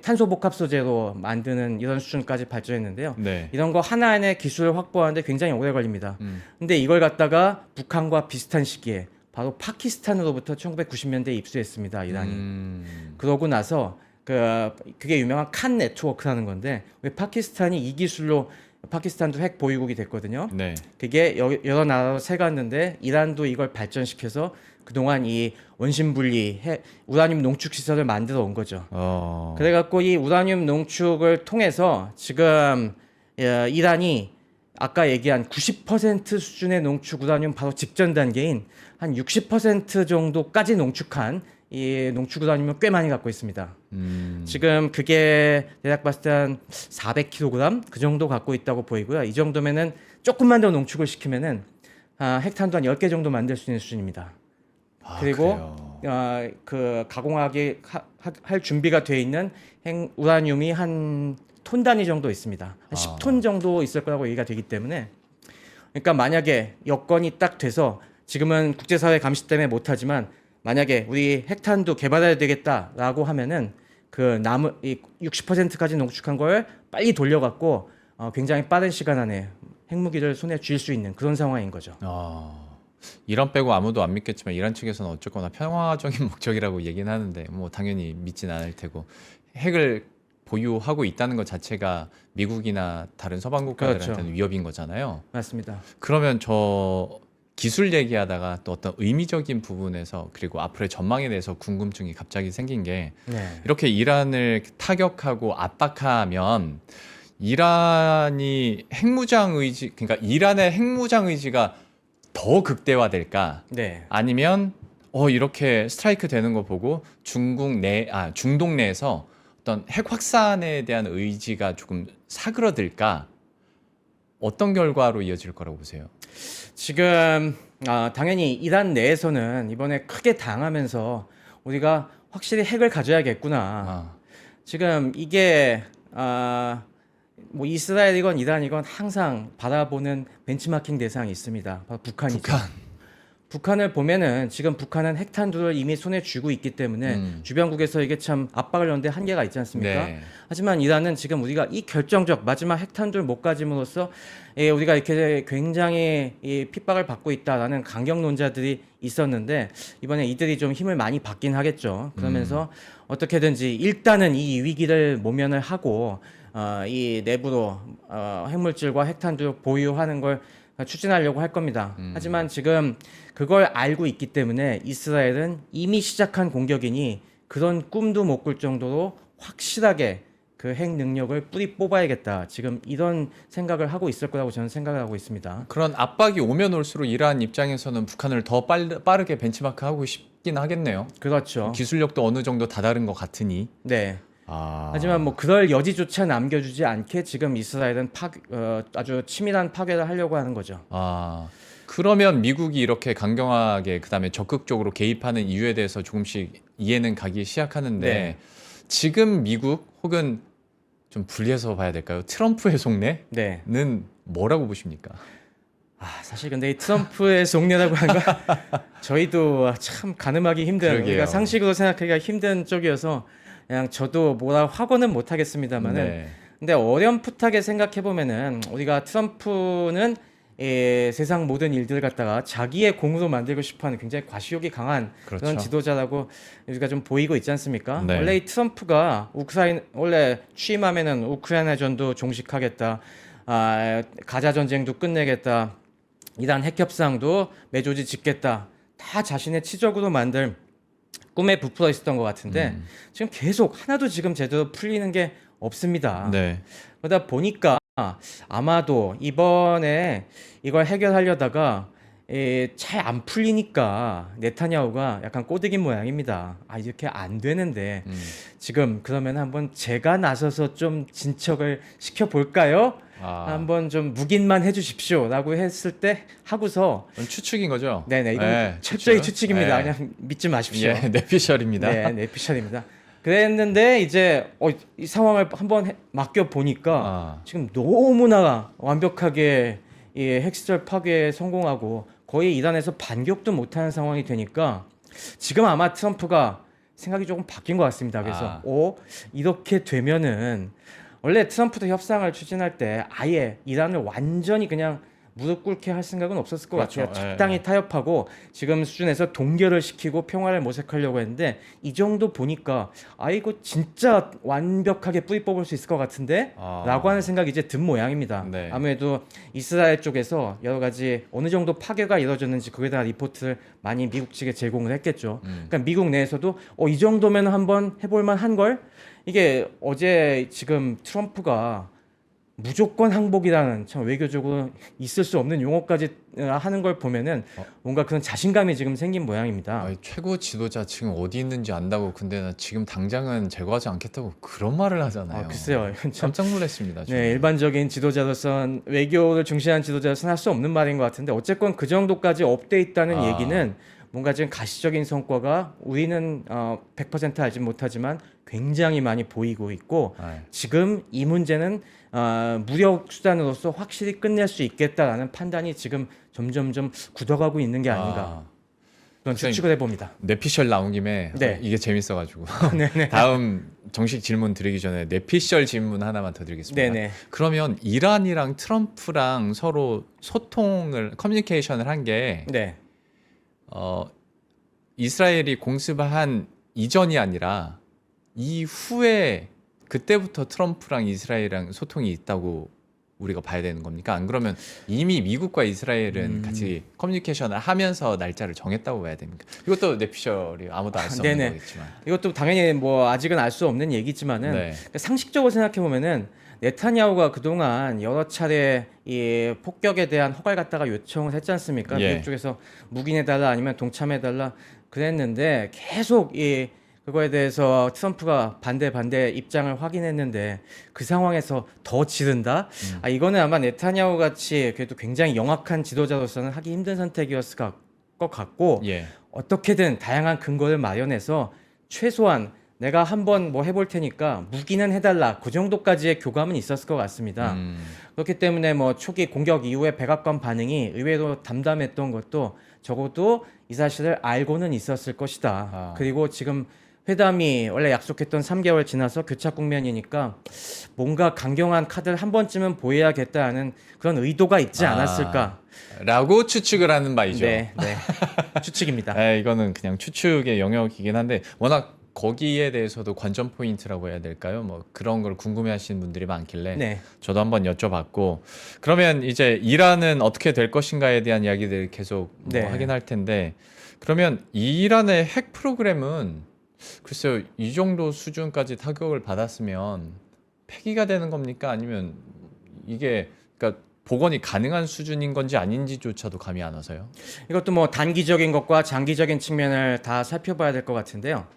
탄소 복합 소재로 만드는 이런 수준까지 발전했는데요. 네. 이런 거 하나의 기술을 확보하는데 굉장히 오래 걸립니다. 근데 이걸 갖다가 북한과 비슷한 시기에 바로 파키스탄으로부터 1990년대에 입수했습니다. 이란이. 그러고 나서 그게 유명한 칸 네트워크라는 건데 왜 파키스탄이 이 기술로 파키스탄도 핵 보유국이 됐거든요. 네. 그게 여러 나라로 새갔는데 이란도 이걸 발전시켜서 그동안 이 원심 분리 우라늄 농축 시설을 만들어 온 거죠. 그래갖고 이 우라늄 농축을 통해서 지금 이란이 아까 얘기한 90% 수준의 농축 우라늄 바로 직전 단계인 한 60% 정도까지 농축한 이 농축 우라늄을 꽤 많이 갖고 있습니다. 지금 그게 대략 봤을 때 한 400kg 그 정도 갖고 있다고 보이고요. 이 정도면은 조금만 더 농축을 시키면은 핵탄두 한 10개 정도 만들 수 있는 수준입니다. 그리고 그 가공하기 할 준비가 돼 있는 우라늄이 한 톤 단위 정도 있습니다. 한 10톤 정도 있을 거라고 얘기가 되기 때문에 그러니까 만약에 여건이 딱 돼서 지금은 국제사회 감시 때문에 못하지만 만약에 우리 핵탄두 개발해야 되겠다라고 하면은 그 남은 이 60%까지 농축한 걸 빨리 돌려갖고 굉장히 빠른 시간 안에 핵무기를 손에 쥘 수 있는 그런 상황인 거죠. 이란 빼고 아무도 안 믿겠지만 이란 측에서는 어쨌거나 평화적인 목적이라고 얘기는 하는데 뭐 당연히 믿진 않을 테고 핵을 보유하고 있다는 것 자체가 미국이나 다른 서방 국가들한테는 그렇죠. 위협인 거잖아요. 맞습니다. 그러면 저 기술 얘기하다가 또 어떤 의미적인 부분에서 그리고 앞으로의 전망에 대해서 궁금증이 갑자기 생긴 게 이렇게 이란을 타격하고 압박하면 이란이 핵무장 의지 그러니까 이란의 핵무장 의지가 더 극대화될까? 네. 아니면 이렇게 스트라이크 되는 거 보고 중동 내에서 어떤 핵 확산에 대한 의지가 조금 사그러들까? 어떤 결과로 이어질 거라고 보세요? 지금 당연히 이란 내에서는 이번에 크게 당하면서 우리가 확실히 핵을 가져야겠구나. 지금 이게 뭐 이스라엘이건 이란이건 항상 바라보는 벤치마킹 대상이 있습니다. 바로 북한이죠. 북한을 보면은 지금 북한은 핵탄두를 이미 손에 쥐고 있기 때문에 주변국에서 이게 참 압박을 넣는데 한계가 있지 않습니까? 네. 하지만 이란은 지금 우리가 이 결정적 마지막 핵탄두를 못 가짐으로써 우리가 이렇게 굉장히 핍박을 받고 있다라는 강경론자들이 있었는데 이번에 이들이 좀 힘을 많이 받긴 하겠죠. 그러면서 어떻게든지 일단은 이 위기를 모면을 하고 이 내부로 핵물질과 핵탄두 보유하는 걸 추진하려고 할 겁니다. 하지만 지금 그걸 알고 있기 때문에 이스라엘은 이미 시작한 공격이니 그런 꿈도 못 꿀 정도로 확실하게 그 핵 능력을 뿌리 뽑아야겠다. 지금 이런 생각을 하고 있을 거라고 저는 생각을 하고 있습니다. 그런 압박이 오면 올수록 이란 입장에서는 북한을 더 빠르게 벤치마크하고 싶긴 하겠네요. 그렇죠. 기술력도 어느 정도 다다른 것 같으니. 네. 하지만 뭐 그럴 여지조차 남겨주지 않게 지금 이스라엘은 아주 치밀한 파괴를 하려고 하는 거죠. 그러면 미국이 이렇게 강경하게 그다음에 적극적으로 개입하는 이유에 대해서 조금씩 이해는 가기 시작하는데 지금 미국 혹은 좀 분리해서 봐야 될까요? 트럼프의 속내는 뭐라고 보십니까? 사실 근데 이 트럼프의 속내라고 하는 건 저희도 참 가늠하기 힘든 우리가 상식으로 생각하기가 힘든 쪽이어서 그냥 저도 뭐라 확언은 못 하겠습니다만은 근데 어렴풋하게 생각해 보면은 우리가 트럼프는 세상 모든 일들을 갖다가 자기의 공으로 만들고 싶어하는 굉장히 과시욕이 강한 그런 지도자라고 우리가 좀 보이고 있지 않습니까? 원래 이 트럼프가 원래 취임하면은 우크라이나전도 종식하겠다, 가자 전쟁도 끝내겠다, 이란 핵 협상도 매조지 짓겠다, 다 자신의 치적으로 만들 꿈에 부풀어 있었던 것 같은데 지금 계속 하나도 지금 제대로 풀리는 게 없습니다. 그러다 보니까 아마도 이번에 이걸 해결하려다가 잘 안 풀리니까 네타냐후가 약간 꼬드긴 모양입니다. 이렇게 안 되는데 지금 그러면 한번 제가 나서서 좀 진척을 시켜볼까요? 한번 좀 묵인만 해주십시오라고 했을 때 하고서 이건 추측인 거죠? 네네 이건 네, 철저히 추측. 추측입니다. 네. 그냥 믿지 마십시오. 예, 내피셜입니다. 네, 내피셜입니다. 그랬는데 이제 이 상황을 한번 맡겨 보니까 지금 너무나 완벽하게 이 핵시설 파괴에 성공하고 거의 이란에서 반격도 못하는 상황이 되니까 지금 아마 트럼프가 생각이 조금 바뀐 것 같습니다. 그래서 이렇게 되면은 원래 트럼프도 협상을 추진할 때 아예 이란을 완전히 그냥 무릎 꿇게 할 생각은 없었을 것 그렇죠. 같아요. 적당히 타협하고 지금 수준에서 동결을 시키고 평화를 모색하려고 했는데 이 정도 보니까 이거 진짜 완벽하게 뿌리 뽑을 수 있을 것 같은데 라고 하는 생각이 이제 든 모양입니다. 네. 아무래도 이스라엘 쪽에서 여러 가지 어느 정도 파괴가 이루어졌는지 거기에 대한 리포트를 많이 미국 측에 제공을 했겠죠. 그러니까 미국 내에서도 이 정도면 한번 해볼 만한 걸 이게 어제 지금 트럼프가 무조건 항복이라는 참 외교적으로 있을 수 없는 용어까지 하는 걸 보면은 뭔가 그런 자신감이 지금 생긴 모양입니다. 최고 지도자 지금 어디 있는지 안다고 근데 나 지금 당장은 제거하지 않겠다고 그런 말을 하잖아요. 글쎄요. 이건 참 깜짝 놀랐습니다. 저는. 네, 일반적인 지도자로선 외교를 중시하는 지도자로서는 할 수 없는 말인 것 같은데 어쨌건 그 정도까지 업돼 있다는 얘기는 뭔가 지금 가시적인 성과가 우리는 100% 알지 못하지만 굉장히 많이 보이고 있고 지금 이 문제는 무력 수단으로서 확실히 끝낼 수 있겠다라는 판단이 지금 점점점 굳어가고 있는 게 아닌가 그런 추측을 해봅니다. 내피셜 나온 김에 네. 이게 재밌어가지고 다음 정식 질문 드리기 전에 내피셜 질문 하나만 더 드리겠습니다. 네네. 그러면 이란이랑 트럼프랑 서로 소통을 커뮤니케이션을 한 게 네. 이스라엘이 공습을 한 이전이 아니라 이후에 그때부터 트럼프랑 이스라엘이랑 소통이 있다고 우리가 봐야 되는 겁니까? 안 그러면 이미 미국과 이스라엘은 같이 커뮤니케이션을 하면서 날짜를 정했다고 봐야 됩니까? 이것도 내피셜이 아무도 알 수 없는 네네. 거겠지만. 이것도 당연히 뭐 아직은 알 수 없는 얘기지만은 네. 상식적으로 생각해 보면은 네타냐후가 그동안 여러 차례 이 폭격에 대한 허가를 갖다가 요청을 했지 않습니까? 예. 미국 쪽에서 묵인해달라 아니면 동참해달라 그랬는데 계속 이 그거에 대해서 트럼프가 반대 입장을 확인했는데 그 상황에서 더 지른다? 이거는 아마 네타냐후 같이 그래도 굉장히 영악한 지도자로서는 하기 힘든 선택이었을 것 같고 예. 어떻게든 다양한 근거를 마련해서 최소한 내가 한번 뭐 해볼 테니까 무기는 해달라 그 정도까지의 교감은 있었을 것 같습니다. 그렇기 때문에 뭐 초기 공격 이후에 백악관 반응이 의외로 담담했던 것도 적어도 이 사실을 알고는 있었을 것이다. 그리고 지금 회담이 원래 약속했던 3개월 지나서 교착 국면이니까 뭔가 강경한 카드를 한 번쯤은 보여야겠다는 그런 의도가 있지 않았을까. 라고 추측을 하는 바이죠. 네. 추측입니다. 이거는 그냥 추측의 영역이긴 한데 워낙 거기에 대해서도 관전 포인트라고 해야 될까요? 뭐 그런 걸 궁금해하시는 분들이 많길래 네. 저도 한번 여쭤봤고 그러면 이제 이란은 어떻게 될 것인가에 대한 이야기들 계속 네. 확인할 텐데 그러면 이란의 핵 프로그램은 글쎄요 이 정도 수준까지 타격을 받았으면 폐기가 되는 겁니까? 아니면 이게 그러니까 복원이 가능한 수준인 건지 아닌지조차도 감이 안 와서요. 이것도 뭐 단기적인 것과 장기적인 측면을 다 살펴봐야 될 것 같은데요.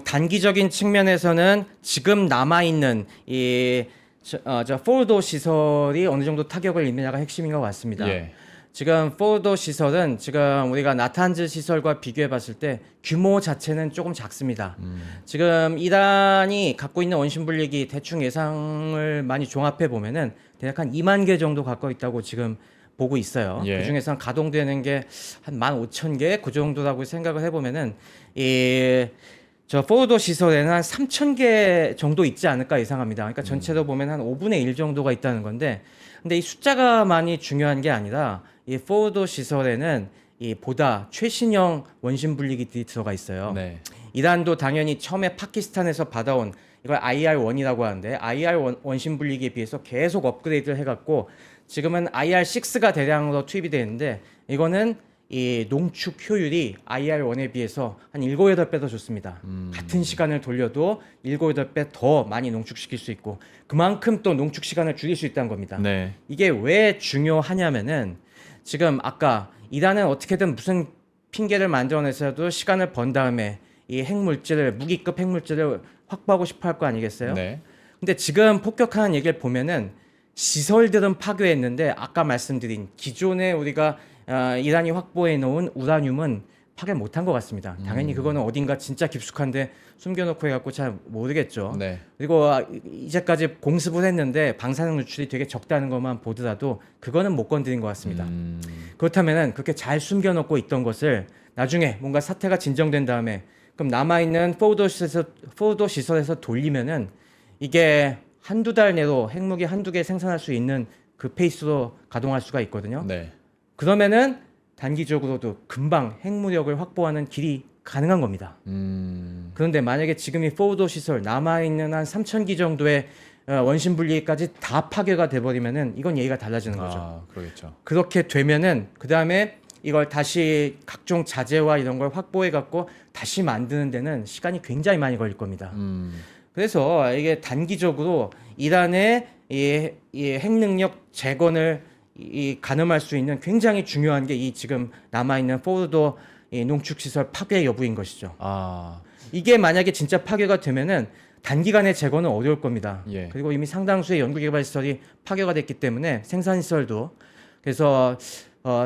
단기적인 측면에서는 지금 남아있는 저 포르도 시설이 어느 정도 타격을 입느냐가 핵심인 것 같습니다. 예. 지금 포르도 시설은 지금 우리가 나탄즈 시설과 비교해 봤을 때 규모 자체는 조금 작습니다. 지금 이란이 갖고 있는 원심 분리기 대충 예상을 많이 종합해 보면은 대략 한 2만 개 정도 갖고 있다고 지금 보고 있어요. 예. 그 중에서 가동되는 게 한 15,000개 그 정도라고 생각을 해보면은 저 포르도 시설에는 한 3,000개 정도 있지 않을까 예상합니다. 그러니까 전체로 보면 한 5분의 1 정도가 있다는 건데, 근데 이 숫자가 많이 중요한 게 아니라 이 포르도 시설에는 이 보다 최신형 원심 분리기들이 들어가 있어요. 네. 이란도 당연히 처음에 파키스탄에서 받아온 이걸 IR-1이라고 하는데 IR 원심 분리기에 비해서 계속 업그레이드를 해갖고 지금은 IR-6가 대량으로 투입이 되어 있는데 이거는 이 농축 효율이 IR1에 비해서 한 7, 8배 더 좋습니다. 같은 시간을 돌려도 7, 8배 더 많이 농축시킬 수 있고 그만큼 또 농축 시간을 줄일 수 있다는 겁니다. 네. 이게 왜 중요하냐면은 지금 아까 이란은 어떻게든 무슨 핑계를 만들어내서도 시간을 번 다음에 이 핵물질을 무기급 핵물질을 확보하고 싶어 할 거 아니겠어요? 네. 근데 지금 폭격하는 얘기를 보면은 시설들은 파괴했는데 아까 말씀드린 기존에 우리가 이란이 확보해 놓은 우라늄은 파괴 못한 것 같습니다. 당연히 그거는 어딘가 진짜 깊숙한데 숨겨놓고 해갖고 잘 모르겠죠. 네. 그리고 이제까지 공습을 했는데 방사능 누출이 되게 적다는 것만 보더라도 그거는 못 건드린 것 같습니다. 그렇다면은 그렇게 잘 숨겨놓고 있던 것을 나중에 뭔가 사태가 진정된 다음에 그럼 남아있는 포우도 시설에서 돌리면은 이게 한두 달 내로 핵무기 한두 개 생산할 수 있는 그 페이스로 가동할 수가 있거든요. 네. 그러면은 단기적으로도 금방 핵무력을 확보하는 길이 가능한 겁니다. 그런데 만약에 지금 이 포우도 시설 남아있는 한 3,000기 정도의 원심 분리까지 다 파괴가 돼버리면은 이건 얘기가 달라지는 거죠. 아, 그러겠죠. 그렇게 되면은 그 다음에 이걸 다시 각종 자재와 이런 걸 확보해 갖고 다시 만드는 데는 시간이 굉장히 많이 걸릴 겁니다. 그래서 이게 단기적으로 이란의 이 핵능력 재건을 가늠할 수 있는 굉장히 중요한 게 이 지금 남아있는 포르도 농축시설 파괴 여부인 것이죠. 아, 이게 만약에 진짜 파괴가 되면은 단기간에 재건은 어려울 겁니다. 예. 그리고 이미 상당수의 연구개발시설이 파괴가 됐기 때문에 생산시설도 그래서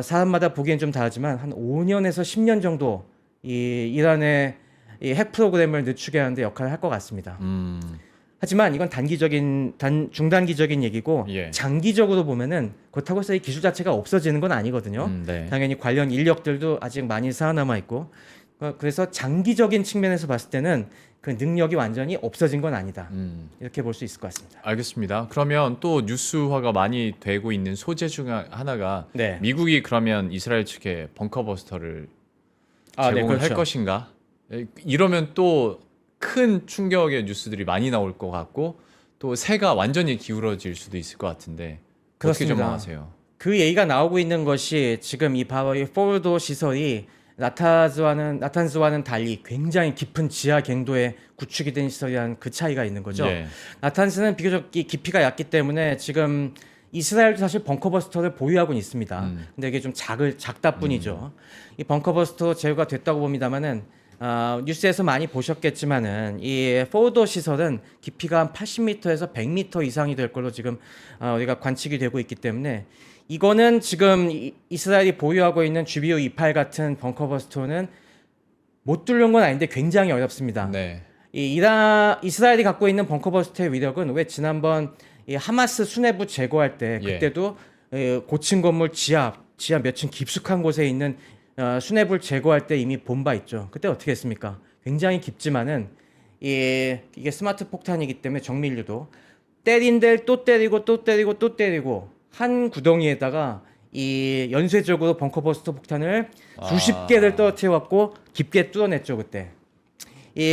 사람마다 보기엔 좀 다르지만 한 5년에서 10년 정도 이 이란의 이 핵 프로그램을 늦추게 하는데 역할을 할 것 같습니다. 하지만 이건 중단기적인 얘기고 예. 장기적으로 보면은 그렇다고 해서 이 기술 자체가 없어지는 건 아니거든요. 네. 당연히 관련 인력들도 아직 많이 살아남아 있고 그래서 장기적인 측면에서 봤을 때는 그 능력이 완전히 없어진 건 아니다. 이렇게 볼 수 있을 것 같습니다. 알겠습니다. 그러면 또 뉴스화가 많이 되고 있는 소재 중 하나가 네. 미국이 그러면 이스라엘 측에 벙커버스터를 네, 제공을 할 그렇죠. 것인가? 이러면 또 큰 충격의 뉴스들이 많이 나올 것 같고 또 새가 완전히 기울어질 수도 있을 것 같은데 어떻게 그렇습니다. 전망하세요? 그 얘기가 나오고 있는 것이 지금 이 바로 이 포르도 시설이 나탄즈와는 달리 굉장히 깊은 지하 갱도에 구축이 된 시설이라는 그 차이가 있는 거죠. 예. 나탄즈는 비교적 이 깊이가 얇기 때문에 지금 이스라엘도 사실 벙커버스터를 보유하고는 있습니다. 근데 이게 좀 작다 뿐이죠. 이 벙커버스터 제휴가 됐다고 봅니다만은 뉴스에서 많이 보셨겠지만은 이 포르도 시설은 깊이가 한 80m에서 100m 이상이 될 걸로 지금 우리가 관측이 되고 있기 때문에 이거는 지금 이스라엘이 보유하고 있는 GBU-28 같은 벙커버스터는 못 뚫는 건 아닌데 굉장히 어렵습니다. 네. 이스라엘이 갖고 있는 벙커버스터의 위력은 왜 지난번 이 하마스 수뇌부 제거할 때 예. 그때도 고층 건물 지하 몇 층 깊숙한 곳에 있는 수뇌부를 제거할 때 이미 본 바 있죠. 그때 어떻게 했습니까? 굉장히 깊지만은 이게 스마트 폭탄이기 때문에 정밀류도 때린 데를 또 때리고 또 때리고 또 때리고 한 구덩이에다가 이 연쇄적으로 벙커버스터 폭탄을 수십 개를 떨어뜨려 갖고 깊게 뚫어냈죠 그때.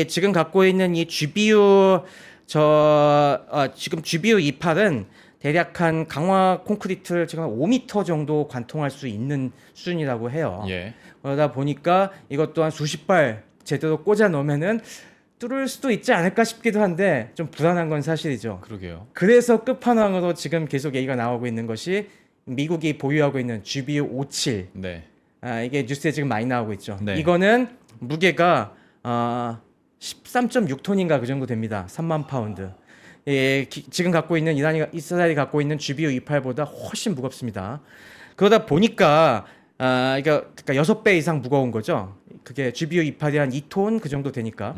지금 갖고 있는 이 GBU 지금 GBU-28은 대략 한 강화 콘크리트를 지금 5m 정도 관통할 수 있는 수준이라고 해요. 예. 그러다 보니까 이것 또한 수십 발 제대로 꽂아 넣으면은 뚫을 수도 있지 않을까 싶기도 한데 좀 불안한 건 사실이죠. 그러게요. 그래서 끝판왕으로 지금 계속 얘기가 나오고 있는 것이 미국이 보유하고 있는 GBU-57. 네. 이게 뉴스에 지금 많이 나오고 있죠. 네. 이거는 무게가 13.6톤인가 그 정도 됩니다. 3만 파운드. 지금 갖고 있는 이스라엘이 갖고 있는 GBU-28보다 훨씬 무겁습니다. 그러다 보니까 그러니까 6배 이상 무거운 거죠. 그게 GBU-28이 한 2톤 그 정도 되니까.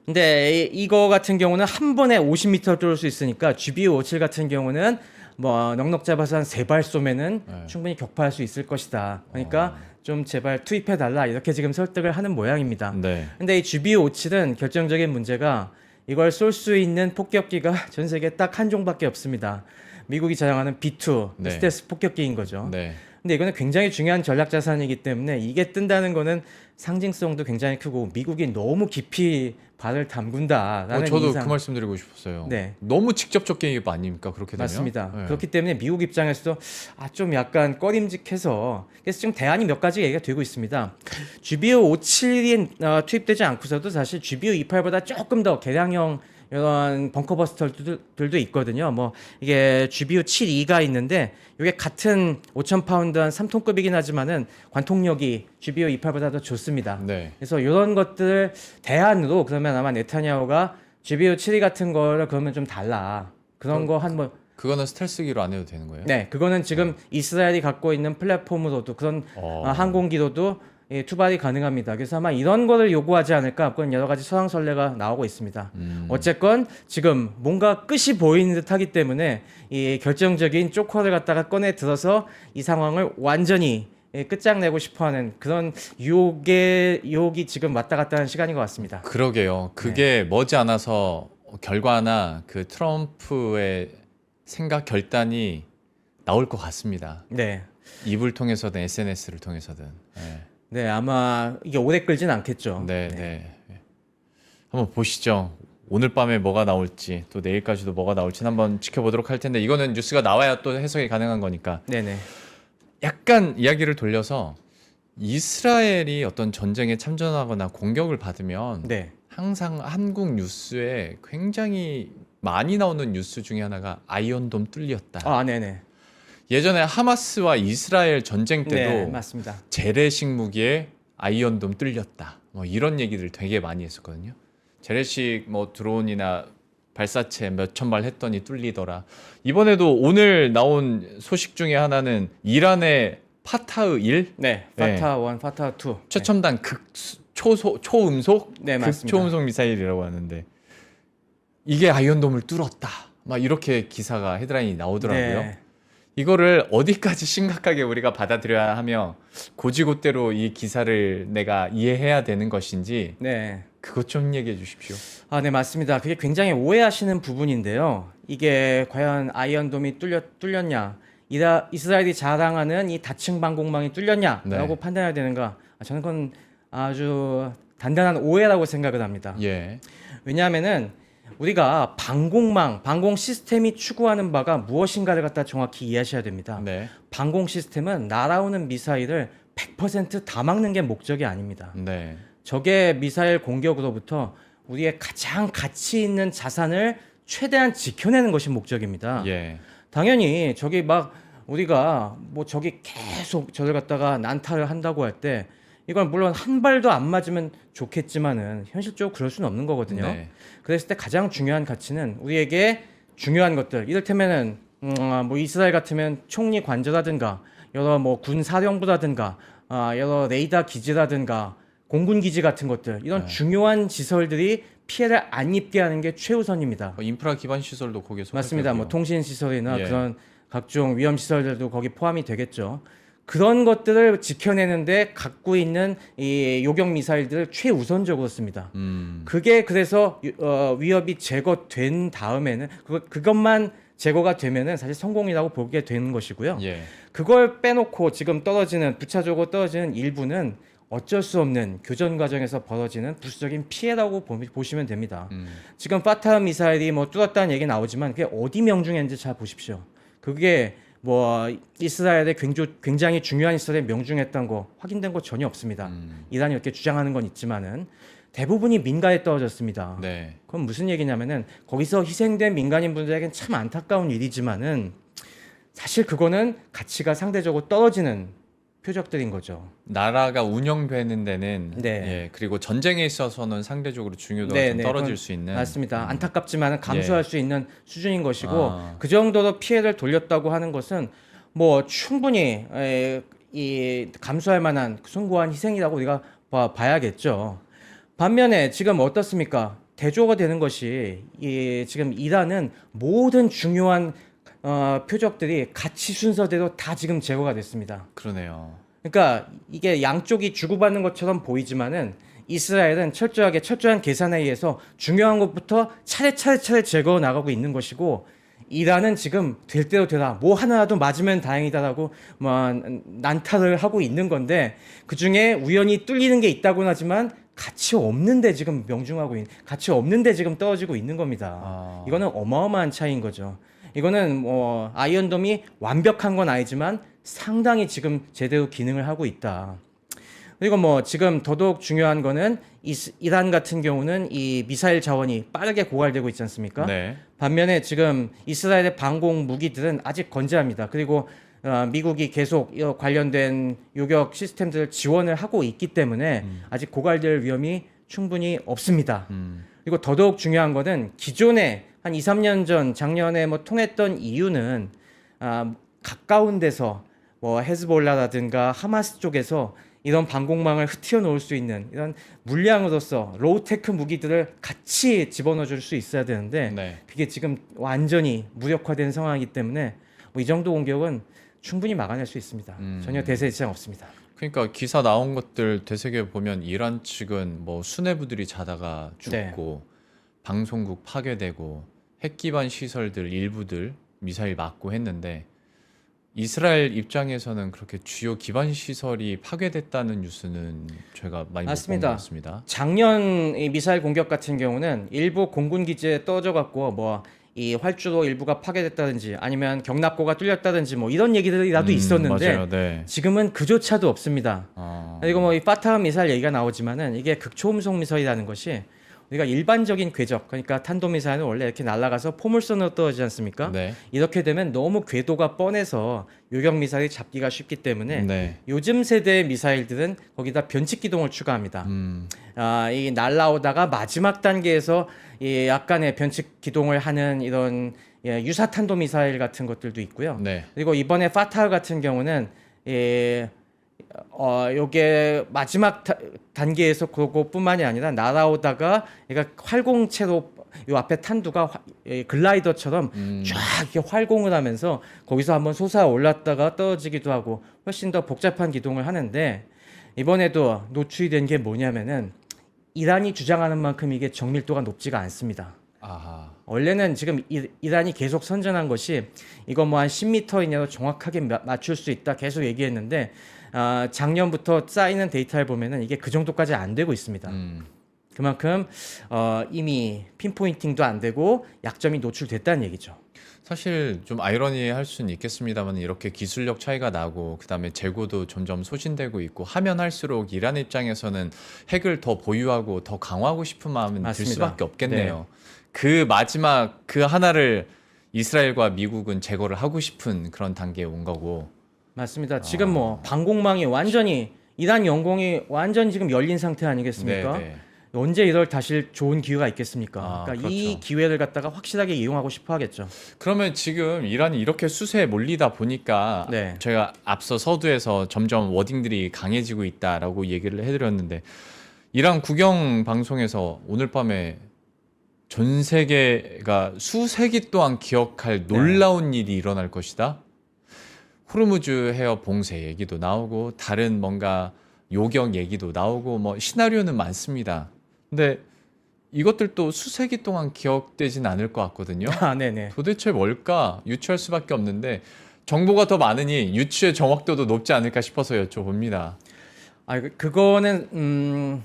근데 이거 같은 경우는 한 번에 50m 뚫을 수 있으니까 GBU-57 같은 경우는 뭐 넉넉 잡아서 한 3발 쏘면은 네. 충분히 격파할 수 있을 것이다. 그러니까 좀 제발 투입해 달라 이렇게 지금 설득을 하는 모양입니다. 네. 근데 이 GBU-57은 결정적인 문제가 이걸 쏠 수 있는 폭격기가 전 세계에 딱 한 종밖에 없습니다. 미국이 자랑하는 B2 네. 스텔스 폭격기인 거죠. 네. 근데 이거는 굉장히 중요한 전략 자산이기 때문에 이게 뜬다는 거는 상징성도 굉장히 크고 미국이 너무 깊이 발을 담근다라는 저도 인상. 그 말씀 드리고 싶었어요. 네. 너무 직접적 개입 아닙니까? 그렇게 되면? 맞습니다. 네. 그렇기 때문에 미국 입장에서도 좀 약간 꺼림직해서 그래서 지금 대안이 몇 가지 얘기가 되고 있습니다. GBU 57이 투입되지 않고서도 사실 GBU 28보다 조금 더 개량형 이런 벙커버스터들도 있거든요. 뭐 이게 GBU 72가 있는데 이게 같은 5,000파운드 한 3톤급이긴 하지만은 관통력이 GBU 28보다 더 좋습니다. 네. 그래서 이런 것들 대안으로 그러면 아마 네타냐후가 GBU 72 같은 거를 그러면 좀 달라. 그런 거 한 번. 그거는 스텔스기로 안 해도 되는 거예요? 네, 그거는 지금 이스라엘이 갖고 있는 플랫폼으로도 그런 항공기로도 투발이 가능합니다. 그래서 아마 이런 거를 요구하지 않을까 그런 여러 가지 서황설레가 나오고 있습니다. 어쨌건 지금 뭔가 끝이 보이는 듯하기 때문에 이 결정적인 쪼커를 갖다가 꺼내 들어서 이 상황을 완전히 끝장내고 싶어하는 그런 유혹이 지금 왔다 갔다 하는 시간인 것 같습니다. 그러게요. 그게 머지않아서 결과나 그 트럼프의 생각 결단이 나올 것 같습니다. 네. 입을 통해서든 SNS를 통해서든. 네. 네, 아마 이게 오래 끌진 않겠죠. 네, 네. 한번 보시죠. 오늘 밤에 뭐가 나올지 또 내일까지도 뭐가 나올지 한번 지켜보도록 할 텐데 이거는 뉴스가 나와야 또 해석이 가능한 거니까. 네네. 약간 이야기를 돌려서 이스라엘이 어떤 전쟁에 참전하거나 공격을 받으면 네. 항상 한국 뉴스에 굉장히 많이 나오는 뉴스 중에 하나가 아이언돔 뚫렸다. 네네. 예전에 하마스와 이스라엘 전쟁 때도 네, 맞습니다. 재래식 무기에 아이언돔 뚫렸다. 뭐 이런 얘기들 되게 많이 했었거든요. 재래식 뭐 드론이나 발사체 몇천 발 했더니 뚫리더라. 이번에도 오늘 나온 소식 중에 하나는 이란의 파타흐 1 네, 파타 1, 파타 2. 최첨단 초음속 네, 맞습니다. 극초음속 미사일이라고 하는데 이게 아이언돔을 뚫었다. 막 이렇게 기사가 헤드라인이 나오더라고요. 네. 이거를 어디까지 심각하게 우리가 받아들여야 하며 고지고대로 이 기사를 내가 이해해야 되는 것인지 네. 그것 좀 얘기해 주십시오. 네, 맞습니다. 그게 굉장히 오해하시는 부분인데요. 이게 과연 아이언돔이 뚫렸냐, 이스라엘이 자랑하는 이 다층 방공망이 뚫렸냐라고 네. 판단해야 되는가? 저는 그건 아주 단단한 오해라고 생각을 합니다. 예. 왜냐하면은 우리가 방공 시스템이 추구하는 바가 무엇인가를 갖다 정확히 이해하셔야 됩니다. 네. 방공 시스템은 날아오는 미사일을 100%다 막는 게 목적이 아닙니다. 네. 적의 미사일 공격으로부터 우리의 가장 가치 있는 자산을 최대한 지켜내는 것이 목적입니다. 예. 당연히 저기 막 우리가 뭐 저기 계속 저를 갖다가 난타를 한다고 할 때 이건 물론 한 발도 안 맞으면 좋겠지만은 현실적으로 그럴 수는 없는 거거든요. 네. 그랬을 때 가장 중요한 가치는 우리에게 중요한 것들 이를테면은 뭐 이스라엘 같으면 총리 관저라든가 여러 뭐 군 사령부라든가 여러 레이더 기지라든가 공군 기지 같은 것들 이런 중요한 시설들이 피해를 안 입게 하는 게 최우선입니다. 인프라 기반 시설도 거기에 속할 맞습니다. 테고요. 뭐 통신 시설이나 예. 그런 각종 위험 시설들도 거기 포함이 되겠죠. 그런 것들을 지켜내는데 갖고 있는 이 요격 미사일들을 최우선적으로 씁니다. 그게 그래서 위협이 제거된 다음에는 그것만 제거가 되면은 사실 성공이라고 보게 되는 것이고요. 예. 그걸 빼놓고 지금 부차적으로 떨어지는 일부는 어쩔 수 없는 교전 과정에서 벌어지는 부수적인 피해라고 보시면 됩니다. 지금 파타흐 미사일이 뭐 뚫었다는 얘기 나오지만 그게 어디 명중했는지 잘 보십시오. 그게 뭐 이스라엘의 굉장히 중요한 시설에 명중했던 거 확인된 거 전혀 없습니다. 이란이 이렇게 주장하는 건 있지만은 대부분이 민가에 떨어졌습니다. 네. 그건 무슨 얘기냐면은 거기서 희생된 민간인 분들에겐 참 안타까운 일이지만은 사실 그거는 가치가 상대적으로 떨어지는 표적들인 거죠. 나라가 운영되는 데는 네. 예, 그리고 전쟁에 있어서는 상대적으로 중요도가 네, 좀 네, 떨어질 그건 수 있는 맞습니다. 안타깝지만은 감수할 수 있는 수준인 것이고 그 정도로 피해를 돌렸다고 하는 것은 뭐 충분히 이 감수할 만한 숭고한 희생이라고 우리가 봐야겠죠. 반면에 지금 어떻습니까? 대조가 되는 것이 지금 이란은 모든 중요한 표적들이 가치 순서대로 다 지금 제거가 됐습니다. 그러네요. 그러니까 이게 양쪽이 주고받는 것처럼 보이지만은 이스라엘은 철저한 계산에 의해서 중요한 것부터 차례 제거해 나가고 있는 것이고 이란은 지금 될 대로 되라. 뭐 하나라도 맞으면 다행이다라고 뭐 난타를 하고 있는 건데 그중에 우연히 뚫리는 게 있다고는 하지만 가치 없는데 지금 명중하고 있는 가치 없는데 지금 떨어지고 있는 겁니다. 이거는 어마어마한 차이인 거죠. 이거는 뭐 아이언돔이 완벽한 건 아니지만 상당히 지금 제대로 기능을 하고 있다. 그리고 뭐 지금 더더욱 중요한 거는 이란 같은 경우는 이 미사일 자원이 빠르게 고갈되고 있지 않습니까? 네. 반면에 지금 이스라엘의 방공 무기들은 아직 건재합니다. 그리고 미국이 계속 이 관련된 요격 시스템들을 지원을 하고 있기 때문에 아직 고갈될 위험이 충분히 없습니다. 그리고 더더욱 중요한 거는 기존에 한 2, 3년 전 작년에 뭐 통했던 이유는 가까운 데서 뭐 헤즈볼라라든가 하마스 쪽에서 이런 방공망을 흩어 놓을 수 있는 이런 물량으로서 로우테크 무기들을 같이 집어넣어 줄 수 있어야 되는데 네. 그게 지금 완전히 무력화된 상황이기 때문에 뭐 이 정도 공격은 충분히 막아낼 수 있습니다. 전혀 대세 지장 없습니다. 그러니까 기사 나온 것들 되새겨 보면 이란 측은 뭐 수뇌부들이 자다가 네. 죽고 방송국 파괴되고 핵 기반 시설들 일부들 미사일 맞고 했는데 이스라엘 입장에서는 그렇게 주요 기반 시설이 파괴됐다는 뉴스는 제가 많이 못 본 것 맞습니다. 같습니다. 작년 이 미사일 공격 같은 경우는 일부 공군 기지에 떨어져 갖고 뭐 이 활주로 일부가 파괴됐다든지 아니면 경납고가 뚫렸다든지 뭐 이런 얘기들이라도 있었는데 맞아요. 네. 지금은 그조차도 없습니다. 아, 그리고 뭐 이 파타흐 미사일 얘기가 나오지만은 이게 극초음속 미사일이라는 것이 우리가 일반적인 궤적 그러니까 탄도미사일은 원래 이렇게 날아가서 포물선으로 떨어지지 않습니까? 네. 이렇게 되면 너무 궤도가 뻔해서 요격 미사일이 잡기가 쉽기 때문에 네. 요즘 세대의 미사일들은 거기다 변칙 기동을 추가합니다. 음, 이 날라오다가 마지막 단계에서 이 약간의 변칙 기동을 하는 이런 유사 탄도 미사일 같은 것들도 있고요. 네. 그리고 이번에 파타흐 같은 경우는 요게 마지막 단계에서 그거뿐만이 아니라 날아오다가 얘가 활공체로 요 앞에 탄두가 글라이더처럼 쫙 이렇게 활공을 하면서 거기서 한번 솟아 올랐다가 떨어지기도 하고 훨씬 더 복잡한 기동을 하는데 이번에도 노출이 된 게 뭐냐면은 이란이 주장하는 만큼 이게 정밀도가 높지가 않습니다. 아하. 원래는 지금 이란이 계속 선전한 것이 이거 뭐 한 10m 이내로 정확하게 맞출 수 있다 계속 얘기했는데 작년부터 쌓이는 데이터를 보면은 이게 그 정도까지 안 되고 있습니다. 그만큼 이미 핀포인팅도 안 되고 약점이 노출됐다는 얘기죠. 사실 좀 아이러니할 수는 있겠습니다만 이렇게 기술력 차이가 나고 그다음에 재고도 점점 소진되고 있고 하면 할수록 이란 입장에서는 핵을 더 보유하고 더 강화하고 싶은 마음은 들 맞습니다. 수밖에 없겠네요. 그 마지막 그 하나를 이스라엘과 미국은 제거를 하고 싶은 그런 단계에 온 거고. 맞습니다. 지금 뭐 방공망이 완전히 이란 영공이 완전 지금 열린 상태 아니겠습니까? 네. 언제 이럴 다시 좋은 기회가 있겠습니까? 그러니까 이 그렇죠. 기회를 갖다가 확실하게 이용하고 싶어 하겠죠. 그러면 지금 이란이 이렇게 수세에 몰리다 보니까 네. 제가 앞서 서두에서 점점 워딩들이 강해지고 있다라고 얘기를 해드렸는데 이란 국영 방송에서 오늘 밤에 전 세계가 수세기 동안 기억할 놀라운 일이 일어날 것이다. 호르무즈 해협 봉쇄 얘기도 나오고 다른 뭔가 요격 얘기도 나오고 뭐 시나리오는 많습니다. 근데 이것들도 수세기 동안 기억되진 않을 것 같거든요. 네네. 도대체 뭘까 유추할 수밖에 없는데 정보가 더 많으니 유추의 정확도도 높지 않을까 싶어서 여쭤봅니다. 그거는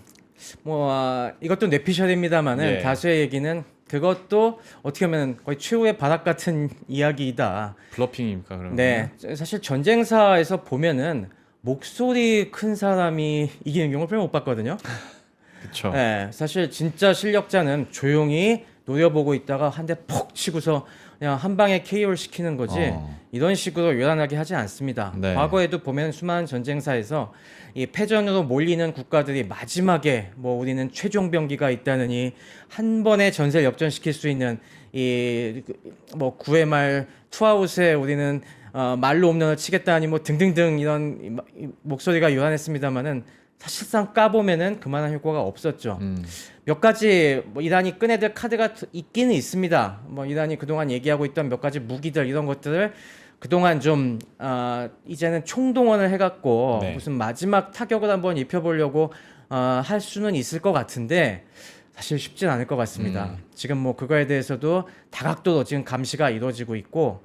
이것도 뇌피셜입니다만은 예. 다수의 얘기는 그것도 어떻게 보면 거의 최후의 바닥 같은 이야기이다. 블러핑입니까 그러면? 네, 사실 전쟁사에서 보면은 목소리 큰 사람이 이기는 경우를 별로 못 봤거든요. 그렇죠. 네, 사실 진짜 실력자는 조용히 노려보고 있다가 한 대 폭 치고서 그냥 한 방에 KO를 시키는 거지 이런 식으로 요란하게 하지 않습니다. 네. 과거에도 보면 수많은 전쟁사에서 이 패전으로 몰리는 국가들이 마지막에 뭐 우리는 최종 병기가 있다느니 한 번에 전세를 역전시킬 수 있는 이 뭐 9회 말 투아웃에 우리는 말로 홈런을 치겠다니 뭐 등등등 이런 목소리가 요란했습니다만은 사실상 까보면은 그만한 효과가 없었죠. 몇 가지 뭐 이란이 꺼내들 카드가 있기는 있습니다. 뭐 이란이 그동안 얘기하고 있던 몇 가지 무기들 이런 것들을 그동안 좀 이제는 총동원을 해갖고 네. 무슨 마지막 타격을 한번 입혀보려고 할 수는 있을 것 같은데 사실 쉽진 않을 것 같습니다. 지금 뭐 그거에 대해서도 다각도로 지금 감시가 이루어지고 있고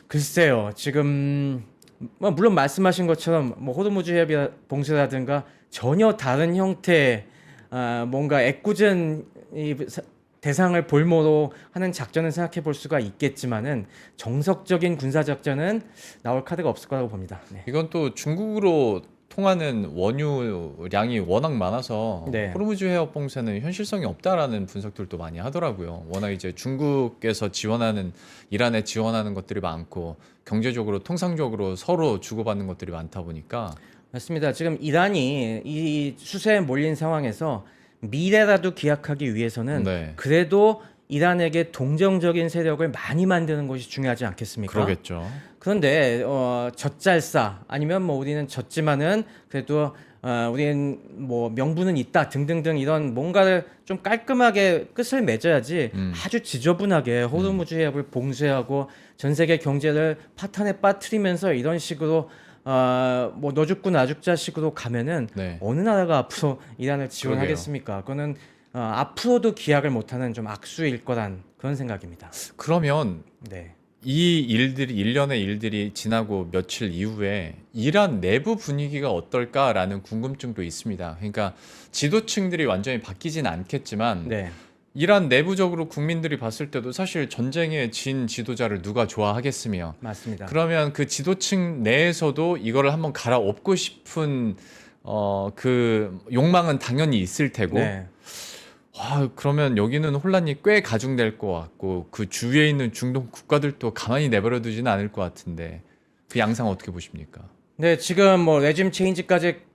글쎄요. 지금 뭐 물론 말씀하신 것처럼 뭐 호르무즈 해협 봉쇄라든가 전혀 다른 형태의 뭔가 애꿎은 대상을 볼모로 하는 작전을 생각해 볼 수가 있겠지만은 정석적인 군사 작전은 나올 카드가 없을 거라고 봅니다. 네. 이건 또 중국으로 통하는 원유량이 워낙 많아서 네. 호르무즈 해협 봉쇄는 현실성이 없다라는 분석들도 많이 하더라고요. 워낙 이제 중국에서 지원하는 이란에 지원하는 것들이 많고 경제적으로 통상적으로 서로 주고받는 것들이 많다 보니까 맞습니다. 지금 이란이 이 수세에 몰린 상황에서 미래라도 기약하기 위해서는 네. 그래도 이란에게 동정적인 세력을 많이 만드는 것이 중요하지 않겠습니까? 그러겠죠. 그런데 젖잘싸 아니면 뭐 우리는 졌지만은 그래도 우리는 뭐 명분은 있다 등등등 이런 뭔가를 좀 깔끔하게 끝을 맺어야지 아주 지저분하게 호르무즈 해협을 봉쇄하고 전 세계 경제를 파탄에 빠뜨리면서 이런 식으로 뭐 너 죽고 나 죽자 식으로 가면은 네. 어느 나라가 앞으로 이란을 지원하겠습니까? 그거는 앞으로도 기약을 못하는 좀 악수일 거란 그런 생각입니다. 그러면 네. 이 일들이 일련의 일들이 지나고 며칠 이후에 이란 내부 분위기가 어떨까라는 궁금증도 있습니다. 그러니까 지도층들이 완전히 바뀌진 않겠지만 네. 이란 내부적으로 국민들이 봤을 때도 사실 전쟁에 진 지도자를 누가 좋아하겠으며 맞습니다. 그러면 그 지도층 내에서도 이거를 한번 갈아엎고 싶은 그 욕망은 당연히 있을 테고 네. 그러면 여기는 혼란이 꽤 가중될 것 같고 그 주위에 있는 중동 국가들도 가만히 내버려 두지는 않을 것 같은데 그 양상 어떻게 보십니까? 네, 지금 뭐 레짐 체인지까지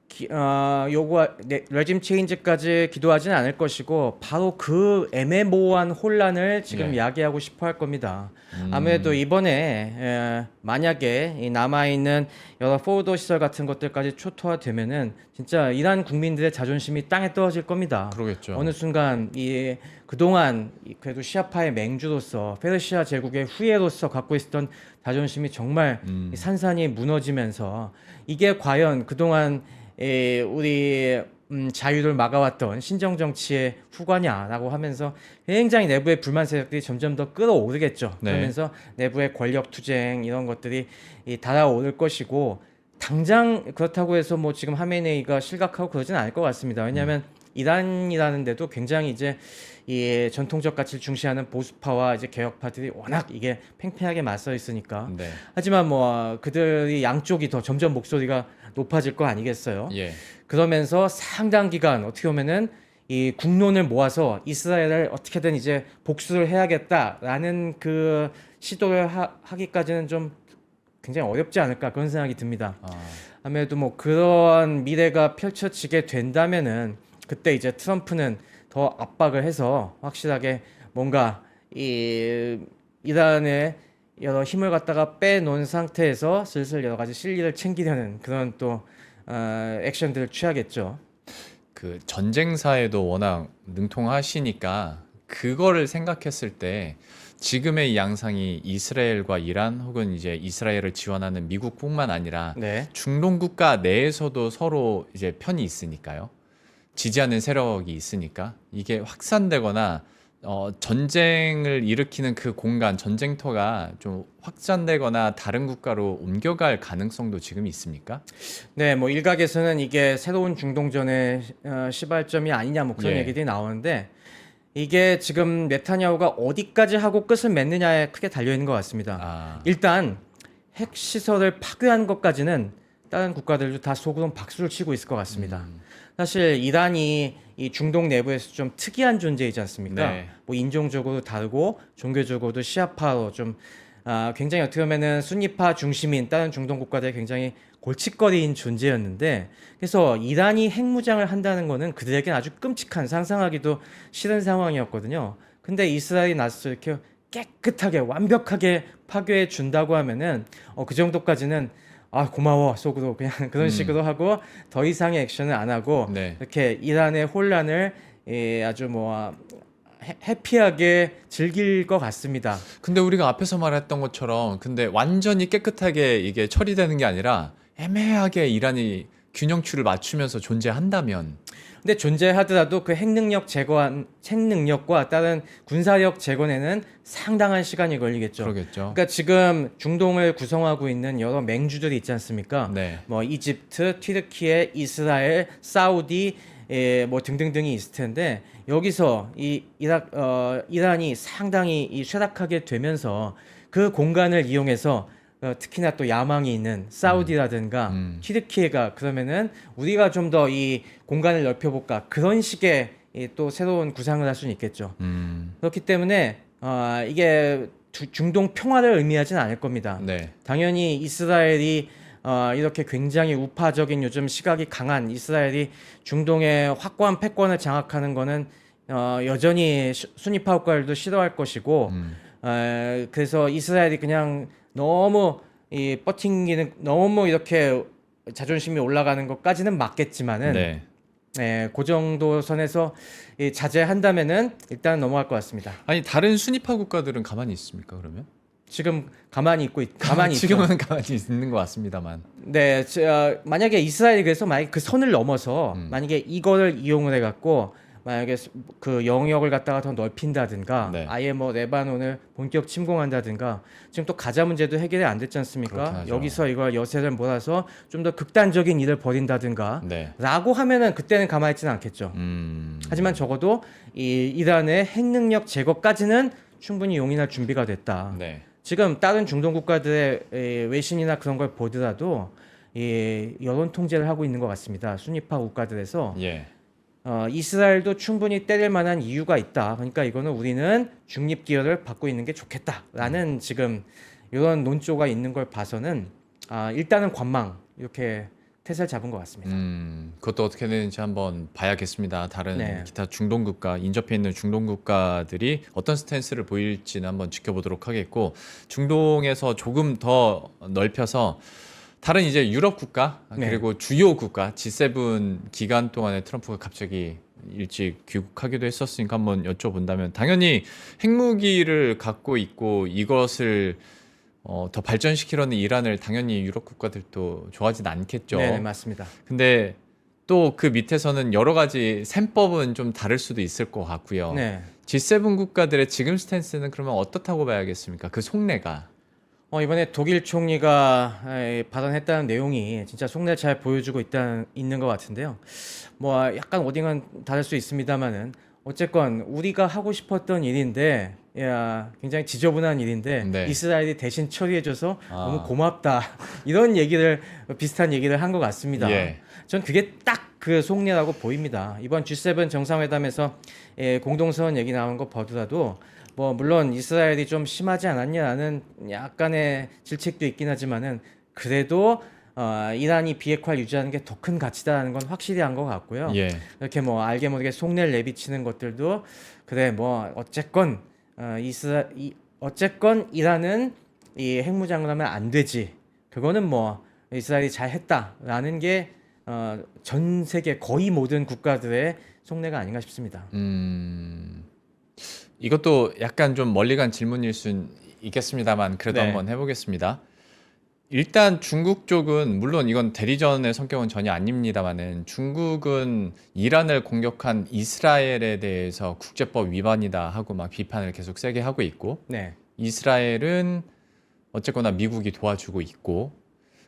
레짐 체인지까지 기도하지는 않을 것이고 바로 그 애매모호한 혼란을 지금 예. 야기하고 싶어 할 겁니다. 아무래도 이번에 만약에 이 남아있는 여러 포워드 시설 같은 것들까지 초토화되면은 진짜 이란 국민들의 자존심이 땅에 떨어질 겁니다. 그러겠죠. 어느 순간 그동안 그래도 시아파의 맹주로서 페르시아 제국의 후예로서 갖고 있었던 자존심이 정말 산산이 무너지면서 이게 과연 그동안 우리 자유를 막아왔던 신정 정치의 후과냐라고 하면서 굉장히 내부의 불만 세력들이 점점 더 끌어오르겠죠. 네. 그러면서 내부의 권력 투쟁 이런 것들이 달아오를 것이고 당장 그렇다고 해서 뭐 지금 하메네이가 실각하고 그러지는 않을 것 같습니다. 왜냐하면 이란이라는 데도 굉장히 이제 이 전통적 가치를 중시하는 보수파와 이제 개혁파들이 워낙 이게 팽팽하게 맞서 있으니까. 네. 하지만 뭐 그들이 양쪽이 더 점점 목소리가 높아질 거 아니겠어요? 예. 그러면서 상당 기간 어떻게 보면은 이 국론을 모아서 이스라엘을 어떻게든 이제 복수를 해야겠다라는 그 시도를 하기까지는 좀 굉장히 어렵지 않을까 그런 생각이 듭니다. 아무래도 뭐 그런 미래가 펼쳐지게 된다면은 그때 이제 트럼프는 더 압박을 해서 확실하게 뭔가 이란의 여러 힘을 갖다가 빼놓은 상태에서 슬슬 여러 가지 실리를 챙기려는 그런 또 액션들을 취하겠죠. 그 전쟁사에도 워낙 능통하시니까 그거를 생각했을 때 지금의 이 양상이 이스라엘과 이란 혹은 이제 이스라엘을 지원하는 미국뿐만 아니라 네. 중동 국가 내에서도 서로 이제 편이 있으니까요. 지지하는 세력이 있으니까 이게 확산되거나 전쟁을 일으키는 그 공간, 전쟁터가 좀 확장되거나 다른 국가로 옮겨갈 가능성도 지금 있습니까? 네, 뭐 일각에서는 이게 새로운 중동전의 시발점이 아니냐 뭐 그런 예. 얘기들이 나오는데 이게 지금 네타냐후가 어디까지 하고 끝을 맺느냐에 크게 달려 있는 것 같습니다. 일단 핵 시설을 파괴한 것까지는 다른 국가들도 다 속으로 박수를 치고 있을 것 같습니다. 사실 이란이 이 중동 내부에서 좀 특이한 존재이지 않습니까? 네. 뭐 인종적으로 다르고 종교적으로도 시아파로 좀 굉장히 어떻게 보면은 순니파 중심인 다른 중동 국가들의 굉장히 골칫거리인 존재였는데 그래서 이란이 핵무장을 한다는 거는 그들에게는 아주 끔찍한 상상하기도 싫은 상황이었거든요. 근데 이스라엘이 나서서 이렇게 깨끗하게 완벽하게 파괴해 준다고 하면은 그 정도까지는 고마워 속으로 그냥 그런 식으로 하고 더 이상의 액션을 안 하고 네. 이렇게 이란의 혼란을 아주 뭐 해피하게 즐길 것 같습니다. 근데 우리가 앞에서 말했던 것처럼 근데 완전히 깨끗하게 이게 처리되는 게 아니라 애매하게 이란이 균형추를 맞추면서 존재한다면 근데 존재하더라도 그 핵능력과 다른 군사력 재건에는 상당한 시간이 걸리겠죠. 그러겠죠. 그러니까 지금 중동을 구성하고 있는 여러 맹주들이 있지 않습니까? 네. 뭐 이집트, 튀르키예, 이스라엘, 사우디 뭐 등등등이 있을 텐데 여기서 이란이 상당히 쇠락하게 되면서 그 공간을 이용해서 특히나 또 야망이 있는 사우디라든가 튀르키예가 그러면은 우리가 좀 더 이 공간을 넓혀볼까 그런 식의 또 새로운 구상을 할 수는 있겠죠. 그렇기 때문에 이게 중동 평화를 의미하진 않을 겁니다. 네. 당연히 이스라엘이 이렇게 굉장히 우파적인 요즘 시각이 강한 이스라엘이 중동의 확고한 패권을 장악하는 거는 여전히 순위파 국가들도 싫어할 것이고 그래서 이스라엘이 그냥 너무 이 버팅기는 너무 이렇게 자존심이 올라가는 것까지는 맞겠지만은 네. 그 정도 선에서 자제한다면은 일단 넘어갈 것 같습니다. 아니 다른 순위파 국가들은 가만히 있습니까? 그러면? 지금 가만히 있고 가만히 있죠. 지금은 가만히 있는 것 같습니다만. 네, 만약에 이스라엘이 그래서 만약에 그 선을 넘어서 만약에 이거를 이용을 해갖고 만약에 그 영역을 갖다가 더 넓힌다든가 네. 아예 뭐 레바논을 본격 침공한다든가 지금 또 가자 문제도 해결이 안 됐지 그렇긴 않습니까? 하죠. 여기서 이걸 여세를 몰아서 좀 더 극단적인 일을 벌인다든가 네. 라고 하면은 그때는 가만히 있지는 않겠죠. 하지만 적어도 이 이란의 핵능력 제거까지는 충분히 용인할 준비가 됐다. 네. 지금 다른 중동 국가들의 외신이나 그런 걸 보더라도 여론 통제를 하고 있는 것 같습니다. 순위파 국가들에서 예. 이스라엘도 충분히 때릴 만한 이유가 있다. 그러니까 이거는 우리는 중립 기여를 받고 있는 게 좋겠다라는 지금 이런 논조가 있는 걸 봐서는 일단은 관망 이렇게 태세를 잡은 것 같습니다. 그것도 어떻게 되는지 한번 봐야겠습니다. 다른 네. 기타 중동 국가, 인접해 있는 중동 국가들이 어떤 스탠스를 보일지는 한번 지켜보도록 하겠고, 중동에서 조금 더 넓혀서 다른 이제 유럽 국가 네. 그리고 주요 국가 G7 기간 동안에 트럼프가 갑자기 일찍 귀국하기도 했었으니까 한번 여쭤본다면 당연히 핵무기를 갖고 있고 이것을 더 발전시키려는 이란을 당연히 유럽 국가들도 좋아하진 않겠죠. 네, 맞습니다. 근데 또 그 밑에서는 여러 가지 셈법은 좀 다를 수도 있을 것 같고요. 네. G7 국가들의 지금 스탠스는 그러면 어떻다고 봐야겠습니까? 그 속내가. 이번에 독일 총리가 발언했다는 내용이 진짜 속내 잘 보여주고 있는 것 같은데요. 뭐 약간 어딘간 다를 수 있습니다만은 어쨌건 우리가 하고 싶었던 일인데 굉장히 지저분한 일인데 네. 이스라엘이 대신 처리해줘서 너무 고맙다 이런 얘기를 비슷한 얘기를 한 것 같습니다. 예. 전 그게 딱 그 속내라고 보입니다. 이번 G7 정상회담에서 공동선 얘기 나온 거 보더라도 뭐 물론 이스라엘이 좀 심하지 않았냐는 약간의 질책도 있긴 하지만은 그래도 이란이 비핵화를 유지하는 게 더 큰 가치다라는 건 확실히 한 것 같고요. 예. 이렇게 뭐 알게 모르게 속내를 내비치는 것들도 그래 뭐 어쨌건 어쨌건 이란은 이 핵무장을 하면 안 되지. 그거는 뭐 이스라엘이 잘했다라는 게 전 세계 거의 모든 국가들의 속내가 아닌가 싶습니다. 이것도 약간 좀 멀리 간 질문일 수 있겠습니다만 그래도 네. 한번 해보겠습니다. 일단 중국 쪽은 물론 이건 대리전의 성격은 전혀 아닙니다만은 중국은 이란을 공격한 이스라엘에 대해서 국제법 위반이다 하고 막 비판을 계속 세게 하고 있고 네. 이스라엘은 어쨌거나 미국이 도와주고 있고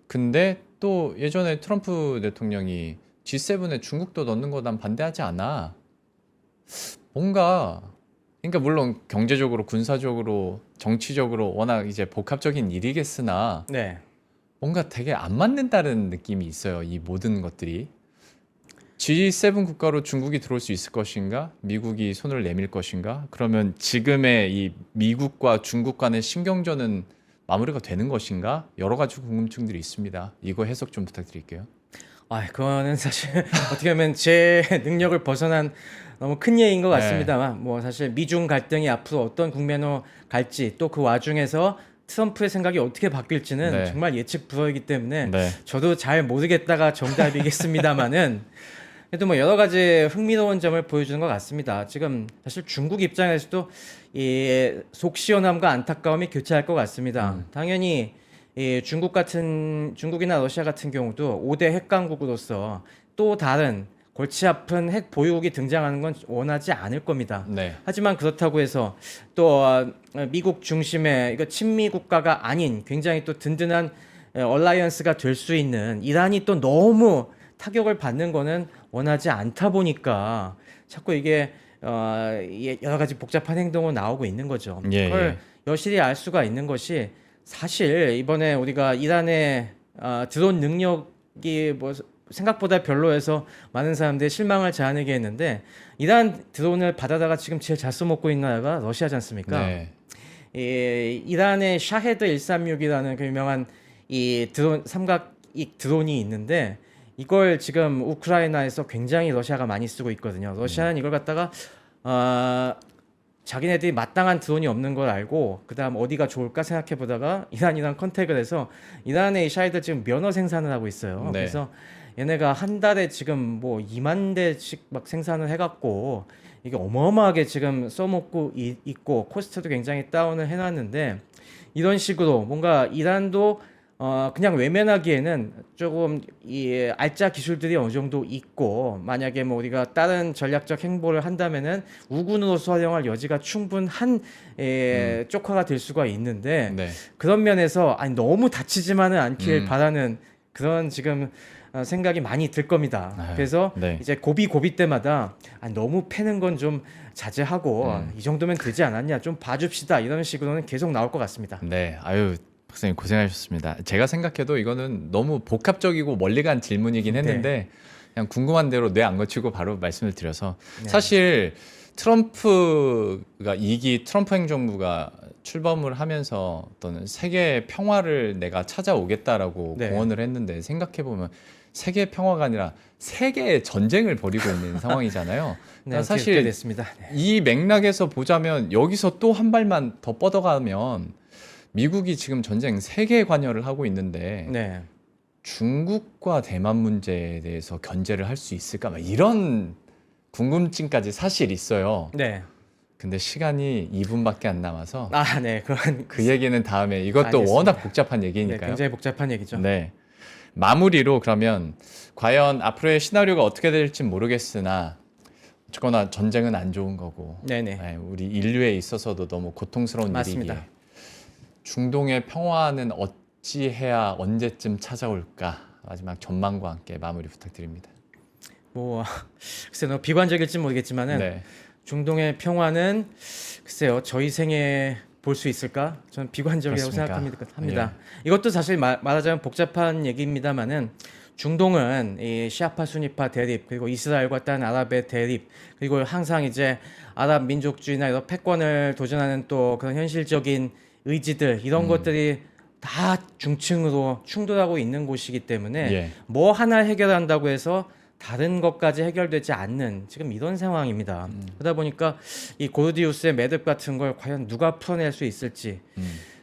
근데 또 예전에 트럼프 대통령이 G7에 중국도 넣는 거 난 반대하지 않아. 뭔가 그러니까 물론 경제적으로 군사적으로 정치적으로 워낙 이제 복합적인 일이겠으나 네. 뭔가 되게 안 맞는다는 느낌이 있어요. 이 모든 것들이. G7 국가로 중국이 들어올 수 있을 것인가? 미국이 손을 내밀 것인가? 그러면 지금의 이 미국과 중국 간의 신경전은 마무리가 되는 것인가? 여러 가지 궁금증들이 있습니다. 이거 해석 좀 부탁드릴게요. 그거는 사실 어떻게 보면 제 능력을 벗어난 너무 큰 예인 것 같습니다만 뭐 사실 미중 갈등이 앞으로 어떤 국면으로 갈지 또 그 와중에서 트럼프의 생각이 어떻게 바뀔지는 네. 정말 예측 불허이기 때문에 네. 저도 잘 모르겠다가 정답이겠습니다만은 그래도 뭐 여러 가지 흥미로운 점을 보여주는 것 같습니다. 지금 사실 중국 입장에서도 이 속 시원함과 안타까움이 교차할 것 같습니다. 당연히 이 중국이나 러시아 같은 경우도 5대 핵 강국으로서 또 다른 골치 아픈 핵 보유국이 등장하는 건 원하지 않을 겁니다. 네. 하지만 그렇다고 해서 또 미국 중심의 이거 친미 국가가 아닌 굉장히 또 든든한 얼라이언스가 될 수 있는 이란이 또 너무 타격을 받는 거는 원하지 않다 보니까 자꾸 이게 여러 가지 복잡한 행동은 나오고 있는 거죠. 예, 그걸 여실히 알 수가 있는 것이 사실 이번에 우리가 이란의 드론 능력이 뭐 생각보다 별로해서 많은 사람들이 실망을 자아내게 했는데 이란 드론을 받아다가 지금 제일 잘 써먹고 있는 나라가 러시아지 않습니까? 네. 이란의 샤헤드 136이라는 그 유명한 이 드론 삼각익 드론이 있는데 이걸 지금 우크라이나에서 굉장히 러시아가 많이 쓰고 있거든요. 러시아는 이걸 갖다가 자기네들이 마땅한 드론이 없는 걸 알고 그다음 어디가 좋을까 생각해 보다가 이란이랑 컨택을 해서 이란의 이 샤헤드 지금 면허 생산을 하고 있어요. 네. 그래서 얘네가 한 달에 지금 뭐 2만 대씩 막 생산을 해갖고 이게 어마어마하게 지금 써먹고 있고 코스트도 굉장히 다운을 해놨는데 이런 식으로 뭔가 이란도 그냥 외면하기에는 조금 이 알짜 기술들이 어느 정도 있고 만약에 뭐 우리가 다른 전략적 행보를 한다면은 우군으로서 활용할 여지가 충분한 쪽화가 될 수가 있는데 네. 그런 면에서 아니 너무 다치지만은 않길 바라는 그런 지금 생각이 많이 들 겁니다. 아유, 그래서 네. 이제 고비 때마다 아니, 너무 패는 건 좀 자제하고 이 정도면 되지 않았냐 좀 봐줍시다 이런 식으로는 계속 나올 것 같습니다. 네. 아유, 박사님 고생하셨습니다. 제가 생각해도 이거는 너무 복합적이고 멀리 간 질문이긴 했는데 그냥 궁금한 대로 뇌 안 거치고 바로 말씀을 드려서 사실 트럼프가 2기 트럼프 행정부가 출범을 하면서 어떤 세계 평화를 내가 찾아오겠다라고 네. 공언을 했는데 생각해 보면 세계 평화가 아니라 세계의 전쟁을 벌이고 있는 상황이잖아요. 네, 그러니까 사실 사실 됐습니다. 네. 이 맥락에서 보자면 여기서 또 한 발만 더 뻗어가면 미국이 지금 전쟁 3개 관여를 하고 있는데 네. 중국과 대만 문제에 대해서 견제를 할 수 있을까? 막 이런 궁금증까지 사실 있어요. 네. 근데 시간이 2분밖에 안 남아서 네. 그건 그 얘기는 다음에 이것도 알겠습니다. 워낙 복잡한 네, 얘기니까요. 굉장히 복잡한 얘기죠. 네. 마무리로 그러면 과연 앞으로의 시나리오가 어떻게 될지 모르겠으나 어쨌거나 전쟁은 안 좋은 거고 네네. 네, 우리 인류에 있어서도 너무 고통스러운 맞습니다. 일이기에 중동의 평화는 어찌해야 언제쯤 찾아올까? 마지막 전망과 함께 마무리 부탁드립니다. 뭐 글쎄 너무 비관적일지 모르겠지만은 네. 중동의 평화는 글쎄요 저희 생에 볼 수 있을까? 저는 비관적이라고 그렇습니까? 생각합니다. 이것도 사실 말하자면 복잡한 얘기입니다만은 중동은 이 시아파 수니파 대립 그리고 이스라엘과 다른 아랍의 대립 그리고 항상 이제 아랍 민족주의나 이런 패권을 도전하는 또 그런 현실적인 의지들 이런 것들이 다 중층으로 충돌하고 있는 곳이기 때문에 예. 뭐 하나 해결한다고 해서 다른 것까지 해결되지 않는 지금 이런 상황입니다. 그러다 보니까 이 고르디우스의 매듭 같은 걸 과연 누가 풀어낼 수 있을지.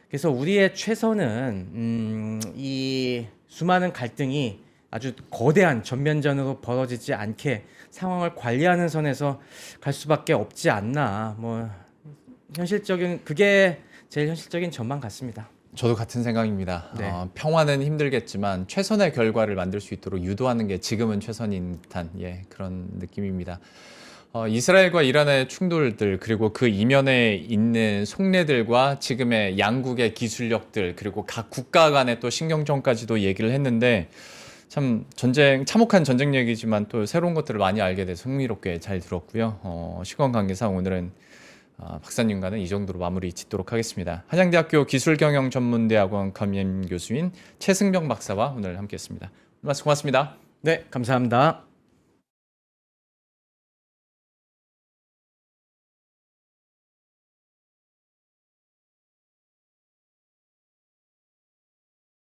그래서 우리의 최선은 이 수많은 갈등이 아주 거대한 전면전으로 벌어지지 않게 상황을 관리하는 선에서 갈 수밖에 없지 않나. 뭐 현실적인 그게 제일 현실적인 전망 같습니다. 저도 같은 생각입니다. 네. 평화는 힘들겠지만 최선의 결과를 만들 수 있도록 유도하는 게 지금은 최선인 듯한 그런 느낌입니다. 이스라엘과 이란의 충돌들 그리고 그 이면에 있는 속내들과 지금의 양국의 기술력들 그리고 각 국가 간의 또 신경전까지도 얘기를 했는데 참 참혹한 전쟁 얘기지만 또 새로운 것들을 많이 알게 돼서 흥미롭게 잘 들었고요. 시간 관계상 오늘은 박사님과는 이 정도로 마무리 짓도록 하겠습니다. 한양대학교 기술경영전문대학원 겸임 교수인 최승병 박사와 오늘 함께했습니다. 말씀 고맙습니다. 네, 감사합니다.